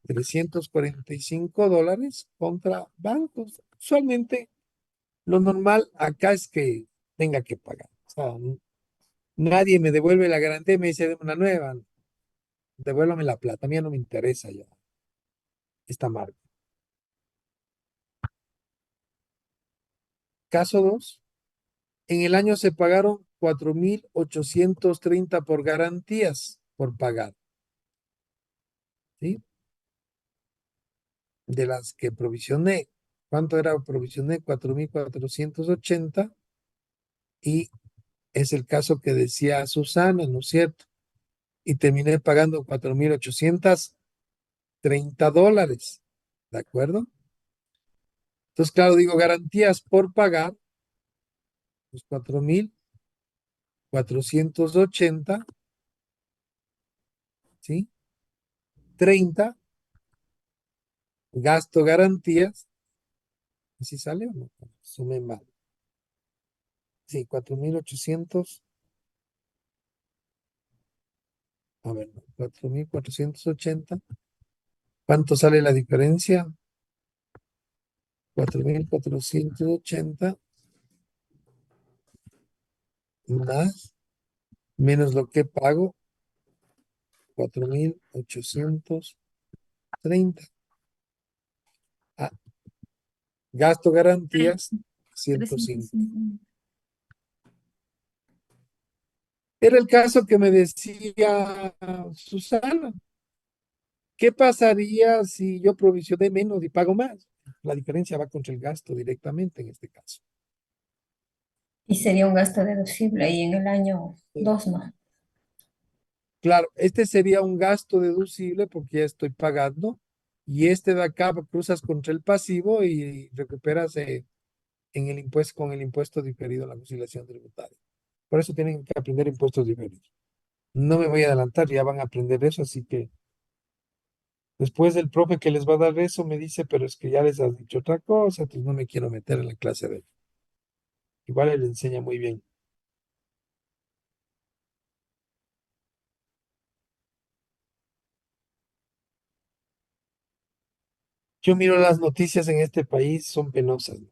$345 contra bancos. Usualmente lo normal acá es que tenga que pagar. O sea, nadie me devuelve la garantía y me dice, "Deme una nueva, devuélvame la plata, a mí ya no me interesa ya esta marca". Caso 2, en el año se pagaron 4.830 por garantías por pagar, ¿sí? De las que provisioné. ¿Cuánto era? Provisioné 4.480 y es el caso que decía Susana, ¿no es cierto? Y terminé pagando $4.830, ¿de acuerdo? Entonces, claro, digo, garantías por pagar, pues 4.480, ¿sí? 30, gasto garantías, ¿así sale o no? Sumé mal. Sí, 4.800, a ver, no, 4.480. ¿Cuánto sale la diferencia? 4.480 más, menos lo que pago, 4.830. Ah, gasto garantías, 105. Era el caso que me decía Susana. ¿Qué pasaría si yo provisioné menos y pago más? La diferencia va contra el gasto directamente en este caso. Y sería un gasto deducible y en el año Sí. 2 no. Claro, este sería un gasto deducible porque ya estoy pagando y este de acá cruzas contra el pasivo y recuperas en el impuesto con el impuesto diferido en la conciliación tributaria. Por eso tienen que aprender impuestos diferidos. No me voy a adelantar, ya van a aprender eso, así que después el profe que les va a dar eso me dice, pero es que ya les has dicho otra cosa, entonces no me quiero meter en la clase de él. Igual él enseña muy bien. Yo miro las noticias en este país, son penosas, ¿no?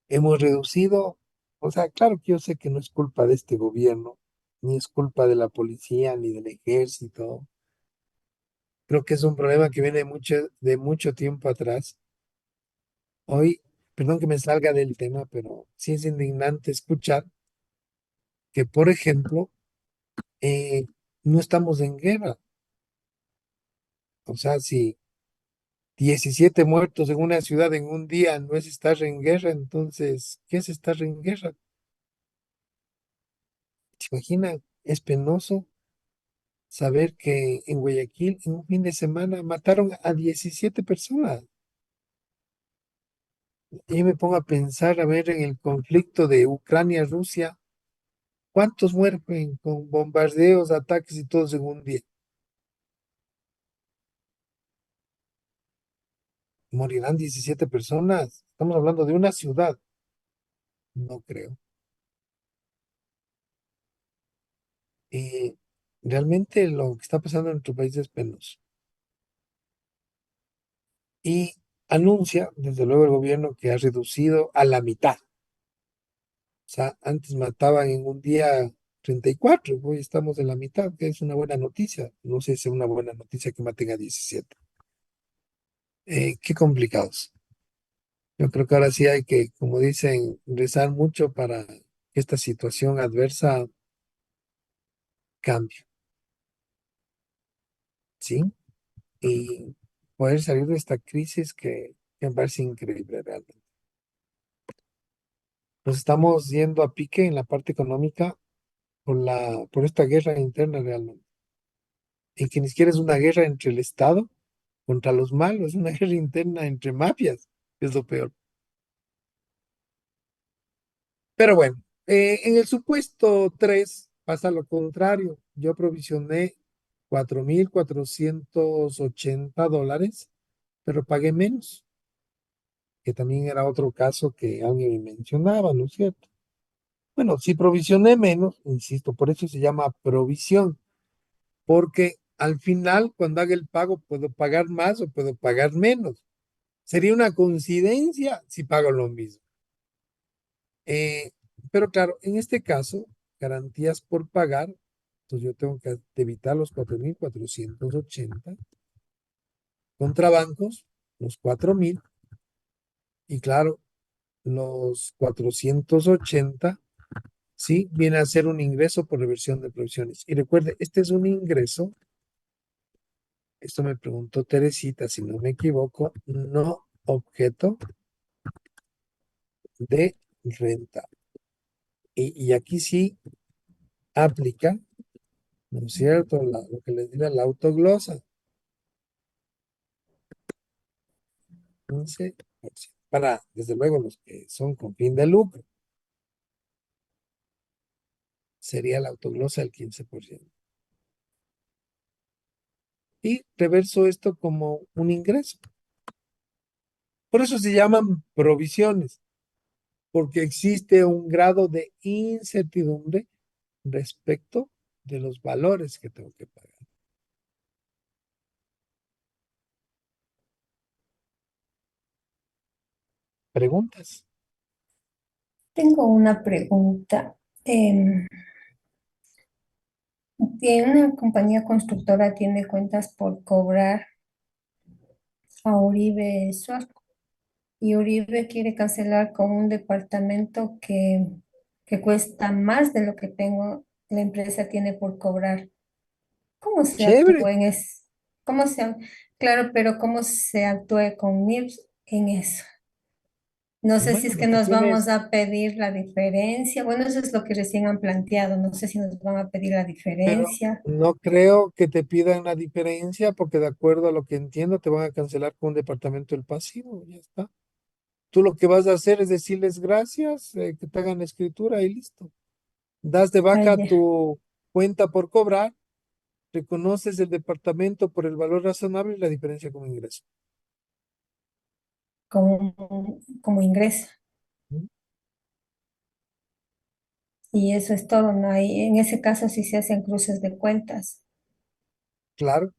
Hemos reducido, o sea, claro que yo sé que no es culpa de este gobierno, ni es culpa de la policía ni del ejército. Creo que es un problema que viene de mucho tiempo atrás. Hoy, perdón que me salga del tema, pero sí es indignante escuchar que, por ejemplo, eh, no estamos en guerra. O sea, si 17 muertos en una ciudad en un día no es estar en guerra, entonces, ¿qué es estar en guerra? ¿Se imaginan? Es penoso saber que en Guayaquil, en un fin de semana, mataron a 17 personas. Y me pongo a pensar, a ver, en el conflicto de Ucrania-Rusia, ¿cuántos mueren con bombardeos, ataques y todo en un día? Morirán 17 personas. Estamos hablando de una ciudad. No creo. Y realmente lo que está pasando en nuestro país es penoso. Y anuncia, desde luego, el gobierno que ha reducido a la mitad. O sea, antes mataban en un día 34, hoy estamos en la mitad, que es una buena noticia. No sé si es una buena noticia que maten a 17. Qué complicados. Yo creo que ahora sí hay que, como dicen, rezar mucho para que esta situación adversa cambie, ¿sí? Y poder salir de esta crisis que me parece increíble realmente. Nos estamos yendo a pique en la parte económica por esta guerra interna realmente. Y que ni siquiera es una guerra entre el Estado contra los malos, es una guerra interna entre mafias, que es lo peor. Pero bueno, en el supuesto 3 pasa lo contrario. Yo provisioné $4,480, pero pagué menos, que también era otro caso que alguien me mencionaba, ¿no es cierto? Bueno, si provisioné menos, insisto, por eso se llama provisión, porque al final, cuando haga el pago, puedo pagar más o puedo pagar menos. Sería una coincidencia si pago lo mismo. Eh, pero claro, en este caso, garantías por pagar, entonces yo tengo que debitar los 4,480 contra bancos, los 4,000, y claro, los 480, sí, viene a ser un ingreso por reversión de provisiones. Y recuerde, este es un ingreso, esto me preguntó Teresita, si no me equivoco, no objeto de renta. Y aquí sí aplica, ¿no es cierto? Lo que les diga la autoglosa. 15%. Para, desde luego, los que son con fin de lucro, sería la autoglosa del 15%. Y reverso esto como un ingreso. Por eso se llaman provisiones, porque existe un grado de incertidumbre respecto de los valores que tengo que pagar. ¿Preguntas? Tengo una pregunta. Una compañía constructora tiene cuentas por cobrar a Uribe Suaco y Uribe quiere cancelar con un departamento que cuesta más de lo que la empresa tiene por cobrar. ¿Cómo se Chévere. actúa en eso? ¿Cómo se, claro, pero cómo se actúa con NIPS en eso? No sé si Bueno, es lo que que nos vamos tienes, a pedir la diferencia. Bueno, eso es lo que recién han planteado. No sé si nos van a pedir la pero diferencia. no creo que te pidan la diferencia porque de acuerdo a lo que entiendo te van a cancelar con un departamento del pasivo, ya está. Tú lo que vas a hacer es decirles gracias, que te hagan la escritura y listo. Das de Ah, baja ya. tu cuenta por cobrar, reconoces el departamento por el valor razonable y la diferencia como ingreso. Como ingreso. ¿Mm? Y eso es todo, ¿no? Hay, en ese caso sí se hacen cruces de cuentas. Claro,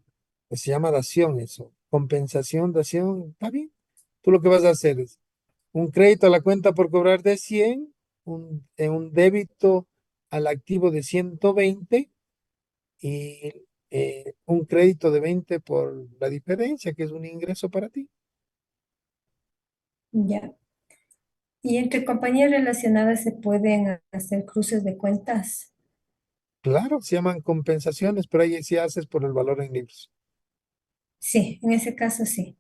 pues se llama dación eso. Compensación, dación, está bien. Tú lo que vas a hacer es un crédito a la cuenta por cobrar de 100, un débito al activo de 120 y un crédito de 20 por la diferencia, que es un ingreso para ti. Ya. ¿Y entre compañías relacionadas se pueden hacer cruces de cuentas? Claro, se llaman compensaciones, pero ahí sí haces por el valor en libros. Sí, en ese caso sí.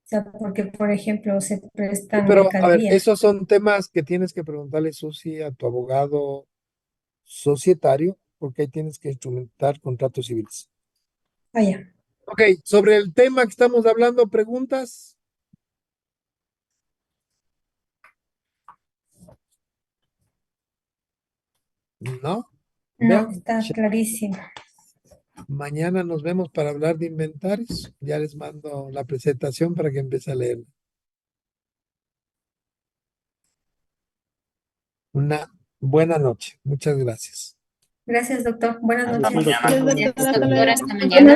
O sea, porque, por ejemplo, se Sí, prestan pero, a ver, mercadería. esos son temas que tienes que preguntarle, Susi, a tu abogado societario, porque ahí tienes que instrumentar contratos civiles. Ah, ya. Ok, sobre el tema que estamos hablando, ¿preguntas? ¿No? No, Vean, está clarísimo. mañana nos vemos para hablar de inventarios. Ya les mando la presentación para que empiece a leer. Una buena noche. Muchas gracias. Gracias, doctor. Buenas Hasta noches. mañana. Doctora, hasta Doctora, luego. hasta mañana.